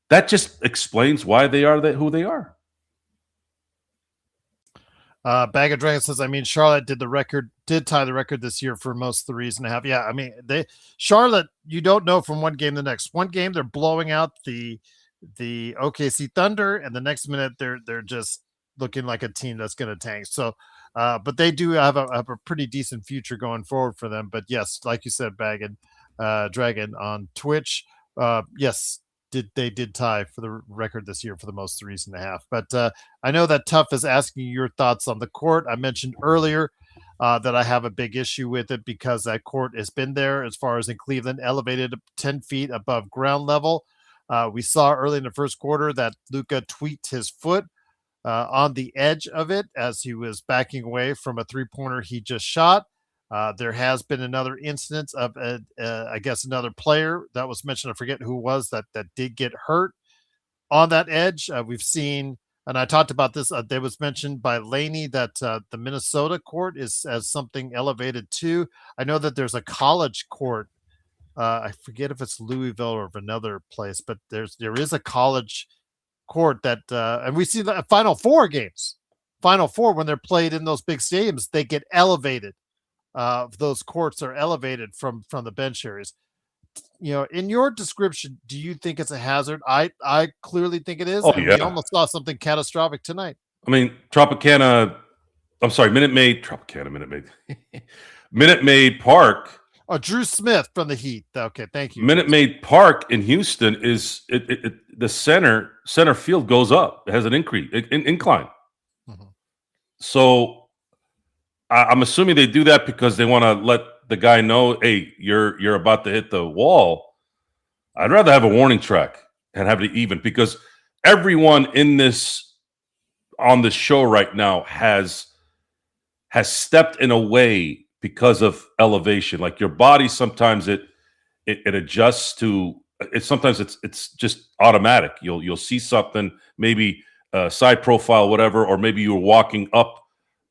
That just explains why they are who they are. Bag of Dragons says, I mean, Charlotte did tie the record this year for most of the 3.5. Yeah, I mean, Charlotte, you don't know from one game to the next. One game they're blowing out the OKC Thunder, and the next minute they're just looking like a team that's going to tank. So, but they do have a pretty decent future going forward for them. But yes, like you said, Bag and Dragon on Twitch, yes. They did tie for the record this year for the most 3.5. But I know that Tough is asking your thoughts on the court. I mentioned earlier that I have a big issue with it because that court has been there as far as in Cleveland, elevated 10 feet above ground level. We saw early in the first quarter that Luka tweaked his foot on the edge of it as he was backing away from a three-pointer he just shot. There has been another incident of, I guess, another player that was mentioned. I forget who it was that did get hurt on that edge. We've seen, and I talked about this. There was mentioned by Laney that the Minnesota court is as something elevated too. I know that there's a college court. I forget if it's Louisville or another place, but there is a college court that, and we see the Final Four games. Final Four, when they're played in those big stadiums, they get elevated. Those courts are elevated from the bench areas. You know, in your description, do you think it's a hazard? I clearly think it is. Oh, and yeah. We almost saw something catastrophic tonight. I mean, Minute Maid. Minute Maid Park. Oh, Drew Smith from the Heat. Okay, thank you. Minute Maid Park in Houston is the center field goes up. It has an incline. Mm-hmm. So I'm assuming they do that because they want to let the guy know, hey, you're about to hit the wall. I'd rather have a warning track and have it even, because everyone on this show right now has stepped in a way because of elevation. Like your body, sometimes it adjusts to it. Sometimes it's just automatic. You'll see something, maybe a side profile, whatever, or maybe you were walking up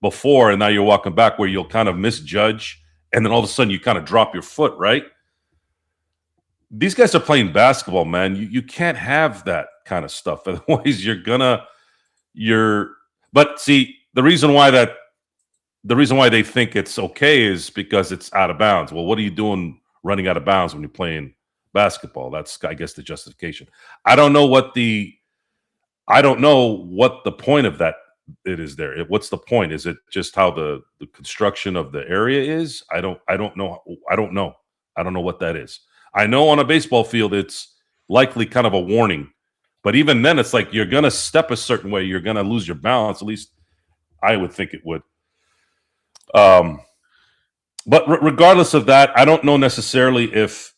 before and now you're walking back where you'll kind of misjudge, and then all of a sudden you kind of drop your foot, right? These guys are playing basketball, man. You can't have that kind of stuff. Otherwise but see, the reason why they think it's okay is because it's out of bounds. Well, what are you doing running out of bounds when you're playing basketball. That's, I guess, the justification. I don't know what the point of that it is there. What's the point? Is it just how the construction of the area is? I don't know. I don't know what that is. I know on a baseball field it's likely kind of a warning, but even then it's like you're going to step a certain way, you're going to lose your balance. At least I would think it would. But regardless of that, I don't know necessarily if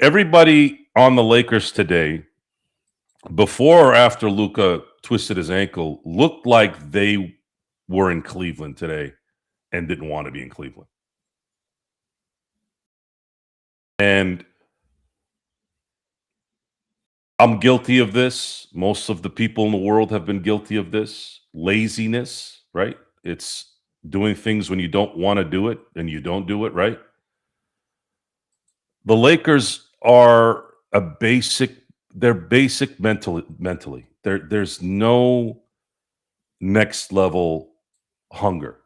everybody on the Lakers today, before or after Luka twisted his ankle, looked like they were in Cleveland today and didn't want to be in Cleveland. And I'm guilty of this. Most of the people in the world have been guilty of this. Laziness, right? It's doing things when you don't want to do it and you don't do it, right? The Lakers are they're basic mentally. There's no next level hunger.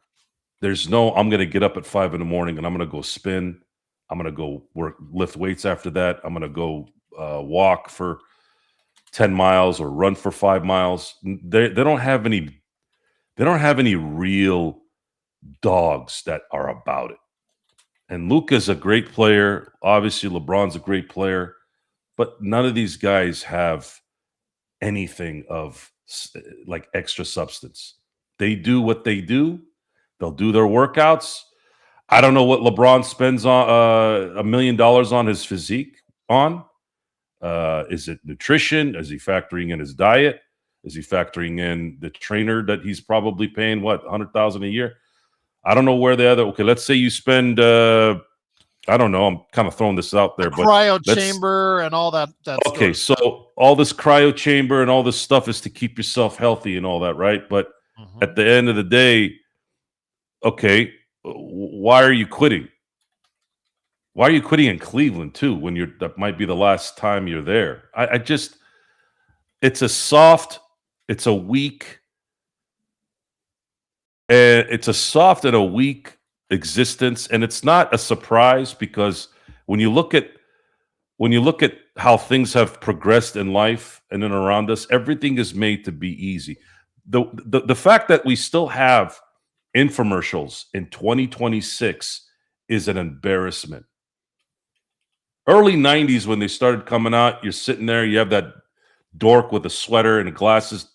There's no, I'm going to get up at 5 a.m. and I'm going to go spin. I'm going to go lift weights after that. I'm going to go walk for 10 miles or run for 5 miles. They don't have any real dogs that are about it. And Luka's a great player. Obviously, LeBron's a great player. But none of these guys have anything of like extra substance. They do what they do. They'll do their workouts. I don't know what LeBron spends on $1 million on his physique on. Is it nutrition? Is he factoring in his diet? Is he factoring in the trainer that he's probably paying, $100,000 a year? I don't know where the other. Okay, let's say you spend. I don't know. I'm kind of throwing this out there, but cryo chamber and all that. Okay, so all this cryo chamber and all this stuff is to keep yourself healthy and all that, right? But at the end of the day, okay, why are you quitting? Why are you quitting in Cleveland too? When that might be the last time you're there. I just, it's a weak and a weak existence, and it's not a surprise because when you look at how things have progressed in life and then around us, everything is made to be easy. The fact that we still have infomercials in 2026 is an embarrassment. Early 90s when they started coming out, you're sitting there, you have that dork with a sweater and glasses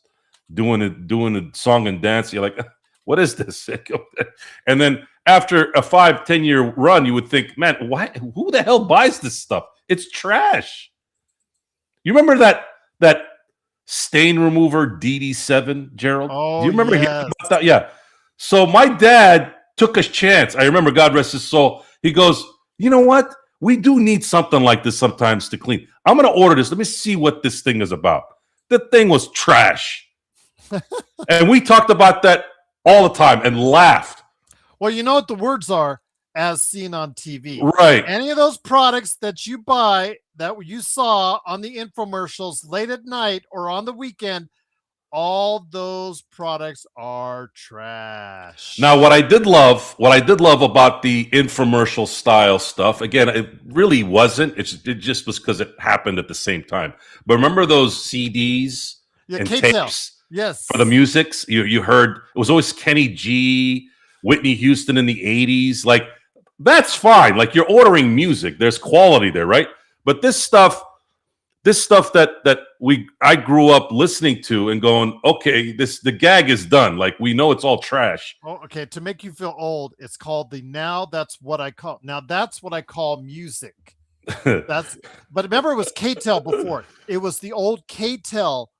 doing a song and dance. You're like, what is this? And then after a 5-10 year run, you would think, man, who the hell buys this stuff? It's trash. You remember that stain remover DD7, Gerald? Oh, do you remember yes. about that? Yeah. So my dad took a chance. I remember, God rest his soul. He goes, you know what? We do need something like this sometimes to clean. I'm going to order this. Let me see what this thing is about. The thing was trash. And we talked about that all the time and laughed. Well, you know what the words are, as seen on TV. Right. Any of those products that you buy that you saw on the infomercials late at night or on the weekend, all those products are trash. Now, what I did love about the infomercial style stuff, again, it really wasn't. It just was because it happened at the same time. But remember those CDs and tapes? Yes. For the musics, you heard it was always Kenny G, Whitney Houston in the 80s. Like, that's fine. Like, you're ordering music. There's quality there, right? But this stuff that I grew up listening to and going, okay, the gag is done. Like, we know it's all trash. Oh, okay. To make you feel old, it's called that's what I call music. But remember, it was K-Tel before. It was the old K-Tel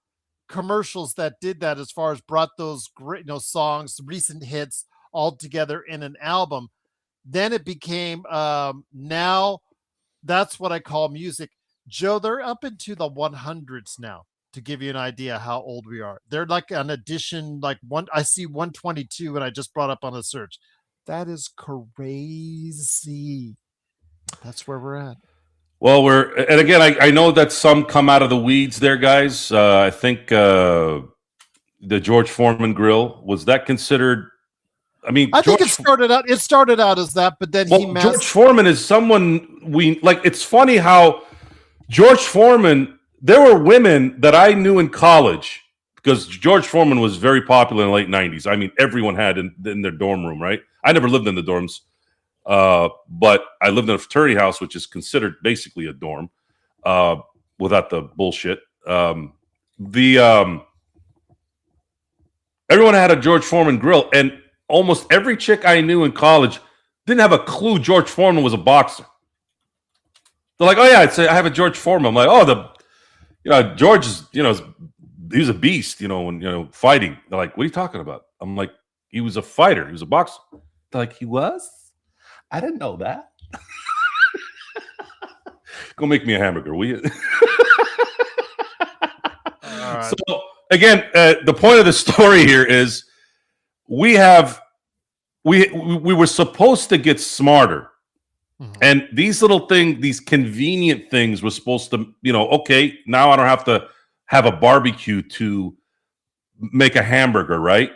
commercials that did that, as far as brought those great songs, recent hits, all together in an album. Then it became now that's what I call music. Joe, they're up into the 100s now, to give you an idea how old we are. They're like an edition, like I see 122 and I just brought up on a search. That is crazy. That's where we're at. Well, and again, I know that some come out of the weeds there, guys. I think the George Foreman grill, was that considered I mean, I think it started out as that, but then George Foreman is someone we like. It's funny how George Foreman. There were women that I knew in college because George Foreman was very popular in the late '90s. I mean, everyone had in their dorm room, right? I never lived in the dorms, but I lived in a fraternity house, which is considered basically a dorm, without the bullshit. Everyone had a George Foreman grill, and almost every chick I knew in college didn't have a clue George Foreman was a boxer. They're like, "Oh yeah, I have a George Foreman." I'm like, "Oh, George is, he was a beast, when fighting." They're like, "What are you talking about?" I'm like, "He was a fighter. He was a boxer." They're like, "He was? I didn't know that." Go make me a hamburger, will you? All right. So again, the point of the story here is we were supposed to get smarter. Mm-hmm. And these little things, these convenient things, were supposed to, okay, now I don't have to have a barbecue to make a hamburger, right?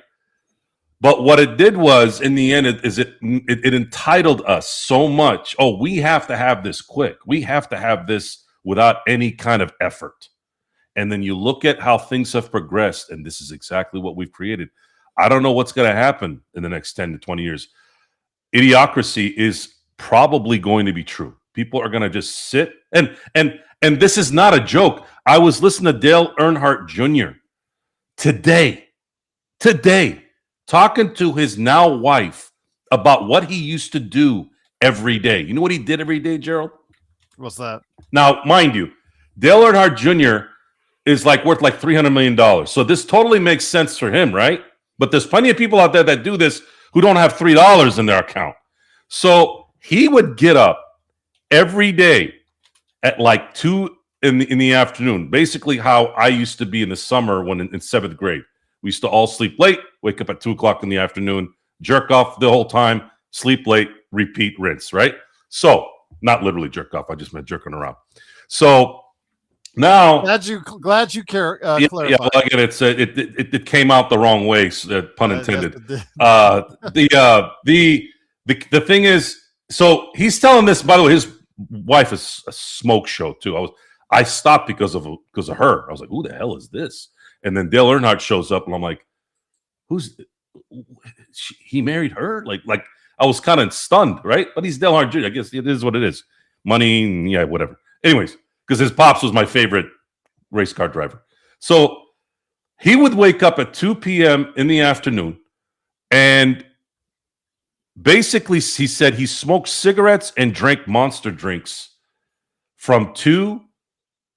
But what it did was, in the end, it entitled us so much. Oh, we have to have this quick. We have to have this without any kind of effort. And then you look at how things have progressed, and this is exactly what we've created. I don't know what's going to happen in the next 10 to 20 years. Idiocracy is probably going to be true. People are going to just sit and this is not a joke. I was listening to Dale Earnhardt Jr. today talking to his now wife about what he used to do every day. You know what he did every day, Gerald? What's that? Now, mind you, Dale Earnhardt Jr. is worth like $300 million. So this totally makes sense for him, right? But there's plenty of people out there that do this who don't have $3 in their account. So he would get up every day at like 2 in the afternoon, basically how I used to be in the summer when in 7th grade. We used to all sleep late, wake up at 2 o'clock in the afternoon, jerk off the whole time, sleep late, repeat, rinse, right? So, not literally jerk off. I just meant jerking around. So, now, glad you care. Yeah, well, again, it came out the wrong way, pun intended. The thing is, so he's telling this. By the way, his wife is a smoke show too. I stopped because of her. I was like, "Who the hell is this?" And then Dale Earnhardt shows up, and I'm like, he married her? Like I was kind of stunned, right? But he's Dale Earnhardt Jr. I guess it is what it is. Money, yeah, whatever. Anyways. Because his pops was my favorite race car driver. So he would wake up at 2 p.m. in the afternoon, and basically he said he smoked cigarettes and drank Monster drinks from 2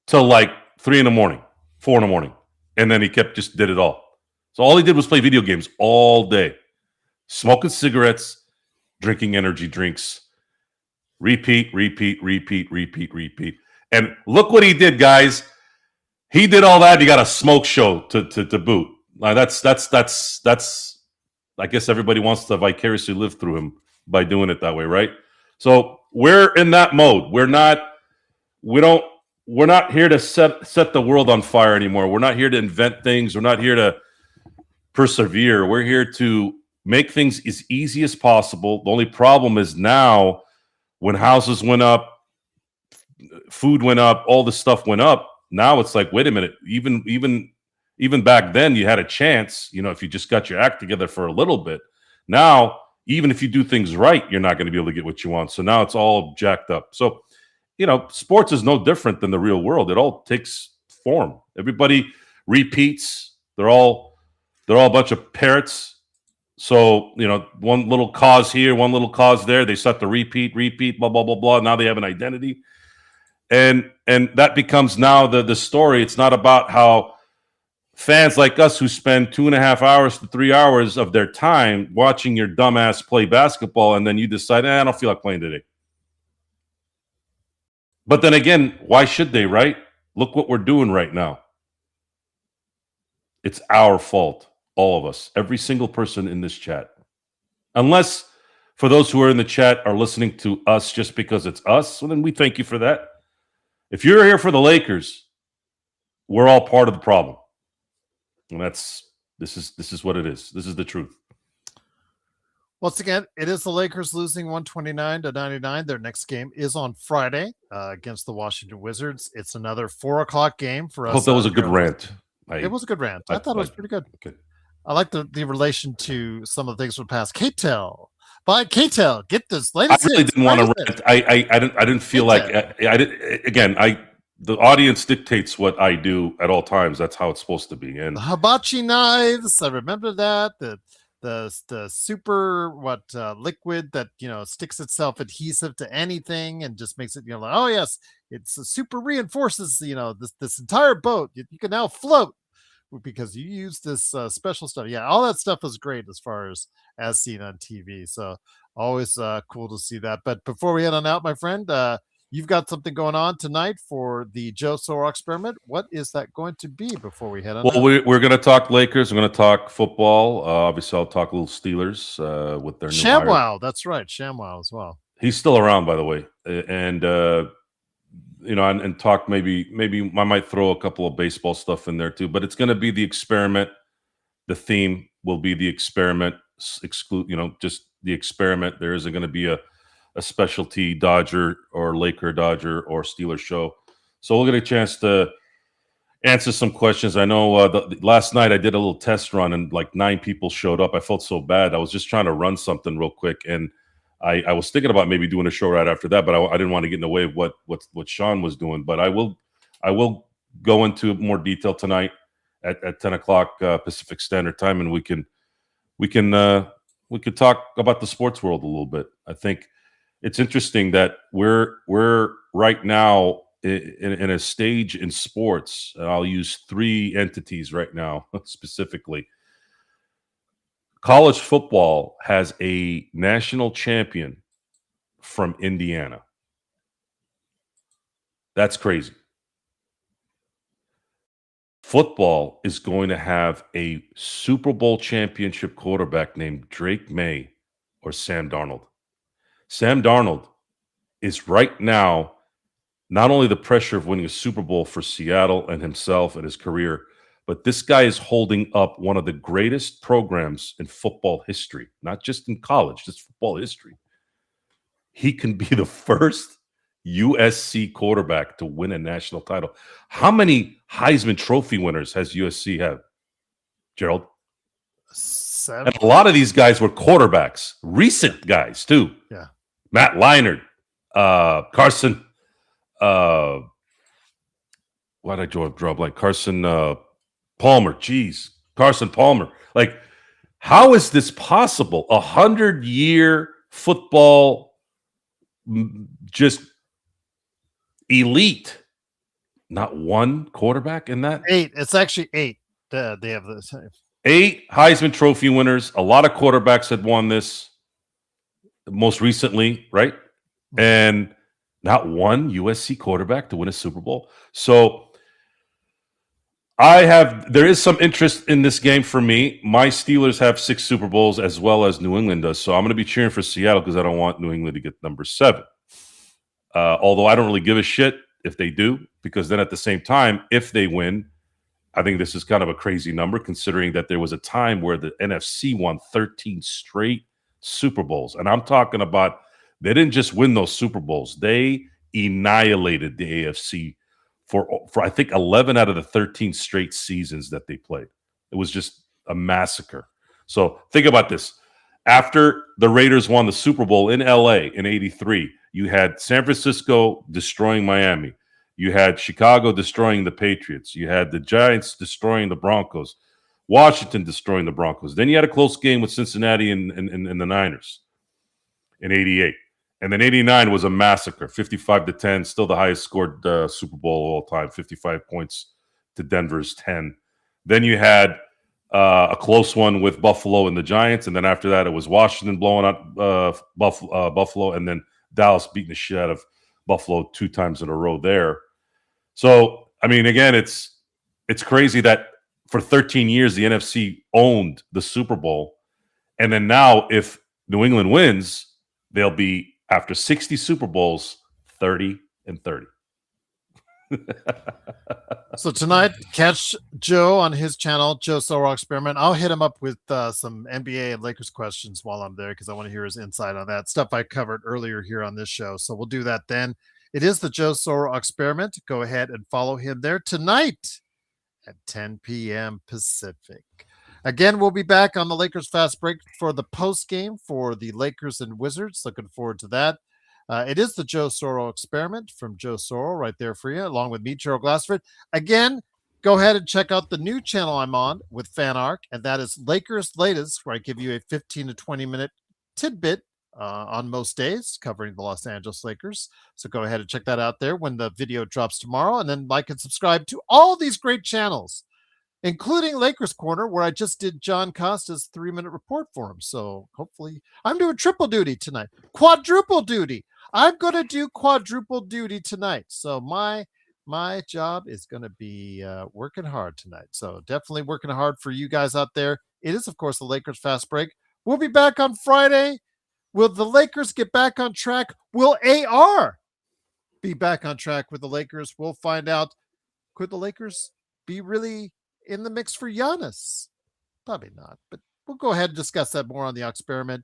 to like 3 in the morning, 4 in the morning. And then he just did it all. So all he did was play video games all day, smoking cigarettes, drinking energy drinks, repeat. And look what he did, guys. He did all that. He got a smoke show to boot. That's. I guess everybody wants to vicariously live through him by doing it that way, right? So we're in that mode. We're not here to set the world on fire anymore. We're not here to invent things. We're not here to persevere. We're here to make things as easy as possible. The only problem is now, when houses went up, food went up, all this stuff went up. Now it's like, wait a minute, even back then you had a chance, if you just got your act together for a little bit. Now, even if you do things right, you're not going to be able to get what you want. So now it's all jacked up. So, sports is no different than the real world. It all takes form. Everybody repeats. They're all a bunch of parrots. So, one little cause here, one little cause there. They start to repeat, blah, blah, blah, blah. Now they have an identity. And that becomes now the story. It's not about how fans like us who spend 2.5 hours to 3 hours of their time watching your dumbass play basketball, and then you decide, I don't feel like playing today. But then again, why should they, right? Look what we're doing right now. It's our fault, all of us, every single person in this chat. Unless, for those who are in the chat are listening to us just because it's us, well, then we thank you for that. If you're here for the Lakers, we're all part of the problem. And this is what it is. This is the truth. Once again, it is the Lakers losing 129-99. Their next game is on Friday against the Washington Wizards. It's another 4:00 game for I us. hope that was a good rant. It was a good rant. I thought it was pretty good. Okay. I like the relation to some of the things from the past. K-Tel. But K-Tel, get this I latest really hits, didn't want to greatest rant. I didn't feel like I did. Again, the audience dictates what I do at all times. That's how it's supposed to be. And the hibachi knives. I remember that. The super liquid that sticks itself adhesive to anything and just makes it like, oh yes, it's super reinforces this entire boat. You can now float because you use this special stuff. Yeah, all that stuff is great as seen on TV. So always cool to see that. But before we head on out, my friend, you've got something going on tonight for the Joe Soro experiment. What is that going to be before we head on out? We're going to talk Lakers. We're going to talk football. Obviously, I'll talk a little Steelers with their new hire. ShamWow. That's right. ShamWow as well. He's still around, by the way. And, and talk maybe I might throw a couple of baseball stuff in there too. But it's going to be the experiment. The theme will be the experiment. Just the experiment. There isn't going to be a specialty Dodger or Laker Dodger or Steeler show. So we'll get a chance to answer some questions. I know last night I did a little test run and like 9 people showed up. I felt so bad. I was just trying to run something real quick. And I was thinking about maybe doing a show right after that, but I didn't want to get in the way of what Sean was doing. But I will go into more detail tonight at 10 o'clock Pacific Standard Time. And we can talk about the sports world a little bit. I think it's interesting that we're right now in a stage in sports. I'll use 3 entities right now specifically. College football has a national champion from Indiana. That's crazy. Football is going to have a Super Bowl championship quarterback named Drake May or Sam Darnold. Sam Darnold is right now not only the pressure of winning a Super Bowl for Seattle and himself and his career, but this guy is holding up one of the greatest programs in football history, not just in college, just football history. He can be the first USC quarterback to win a national title. How many Heisman Trophy winners has USC have, Gerald? 7. And a lot of these guys were quarterbacks, recent guys too. Yeah. Matt Leinart, Carson. Why did I draw a blank? Carson Palmer. Jeez, Carson Palmer. Like, how is this possible? 100-year football, just elite. Not one quarterback in that? 8. It's actually 8. They have this. 8 Heisman Trophy winners. A lot of quarterbacks had won this most recently, right? And not one USC quarterback to win a Super Bowl. So there is some interest in this game for me. My Steelers have 6 Super Bowls as well as New England does. So I'm going to be cheering for Seattle because I don't want New England to get number 7. Although I don't really give a shit if they do, because then at the same time, if they win, I think this is kind of a crazy number considering that there was a time where the NFC won 13 straight Super Bowls. And I'm talking about they didn't just win those Super Bowls. They annihilated the AFC for I think 11 out of the 13 straight seasons that they played. It was just a massacre. So think about this. After the Raiders won the Super Bowl in LA in 83, you had San Francisco destroying Miami. You had Chicago destroying the Patriots. You had the Giants destroying the Broncos. Washington destroying the Broncos. Then you had a close game with Cincinnati and the Niners in 88. And then 89 was a massacre, 55-10, still the highest scored Super Bowl of all time, 55 points to Denver's 10. Then you had a close one with Buffalo and the Giants. And then after that, it was Washington blowing out Buffalo, and then Dallas beating the shit out of Buffalo 2 times in a row there. So, I mean, again, it's crazy that for 13 years, the NFC owned the Super Bowl. And then now if New England wins, they'll be, after 60 Super Bowls, 30-30. So tonight, catch Joe on his channel, Joe Sorrell Experiment. I'll hit him up with some NBA and Lakers questions while I'm there because I want to hear his insight on that stuff I covered earlier here on this show. So we'll do that then. It is the Joe Sorrell Experiment. Go ahead and follow him there tonight at 10 p.m. Pacific. Again, we'll be back on the Lakers Fast Break for the post game for the Lakers and Wizards. Looking forward to that. It is the Joe Sorrell Experiment from Joe Sorrell right there for you, along with me, Gerald Glassford. Again, go ahead and check out the new channel I'm on with FanArc, and that is Lakers Latest, where I give you a 15 to 20-minute tidbit on most days covering the Los Angeles Lakers. So go ahead and check that out there when the video drops tomorrow, and then like and subscribe to all these great channels, including Lakers Corner, where I just did John Costa's 3-minute report for him. So hopefully I'm doing triple duty tonight, quadruple duty. I'm going to do quadruple duty tonight. So my job is going to be working hard tonight. So definitely working hard for you guys out there. It is, of course, the Lakers Fast Break. We'll be back on Friday. Will the Lakers get back on track? Will AR be back on track with the Lakers? We'll find out. Could the Lakers be really in the mix for Giannis? Probably not, but we'll go ahead and discuss that more on the Experiment.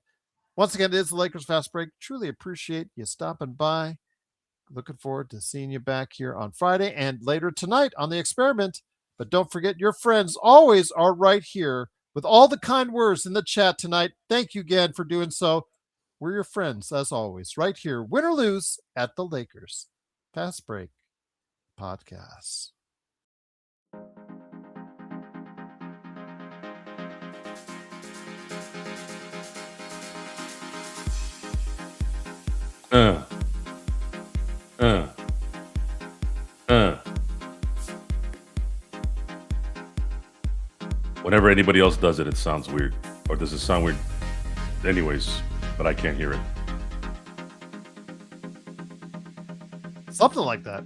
Once again, it is the Lakers Fast Break. Truly appreciate you stopping by. Looking forward to seeing you back here on Friday and later tonight on the Experiment. But don't forget, your friends always are right here with all the kind words in the chat tonight. Thank you again for doing so. We're your friends, as always, right here, win or lose, at the Lakers Fast Break Podcast. Whenever anybody else does it, it sounds weird. Or does it sound weird? Anyways, but I can't hear it. Something like that.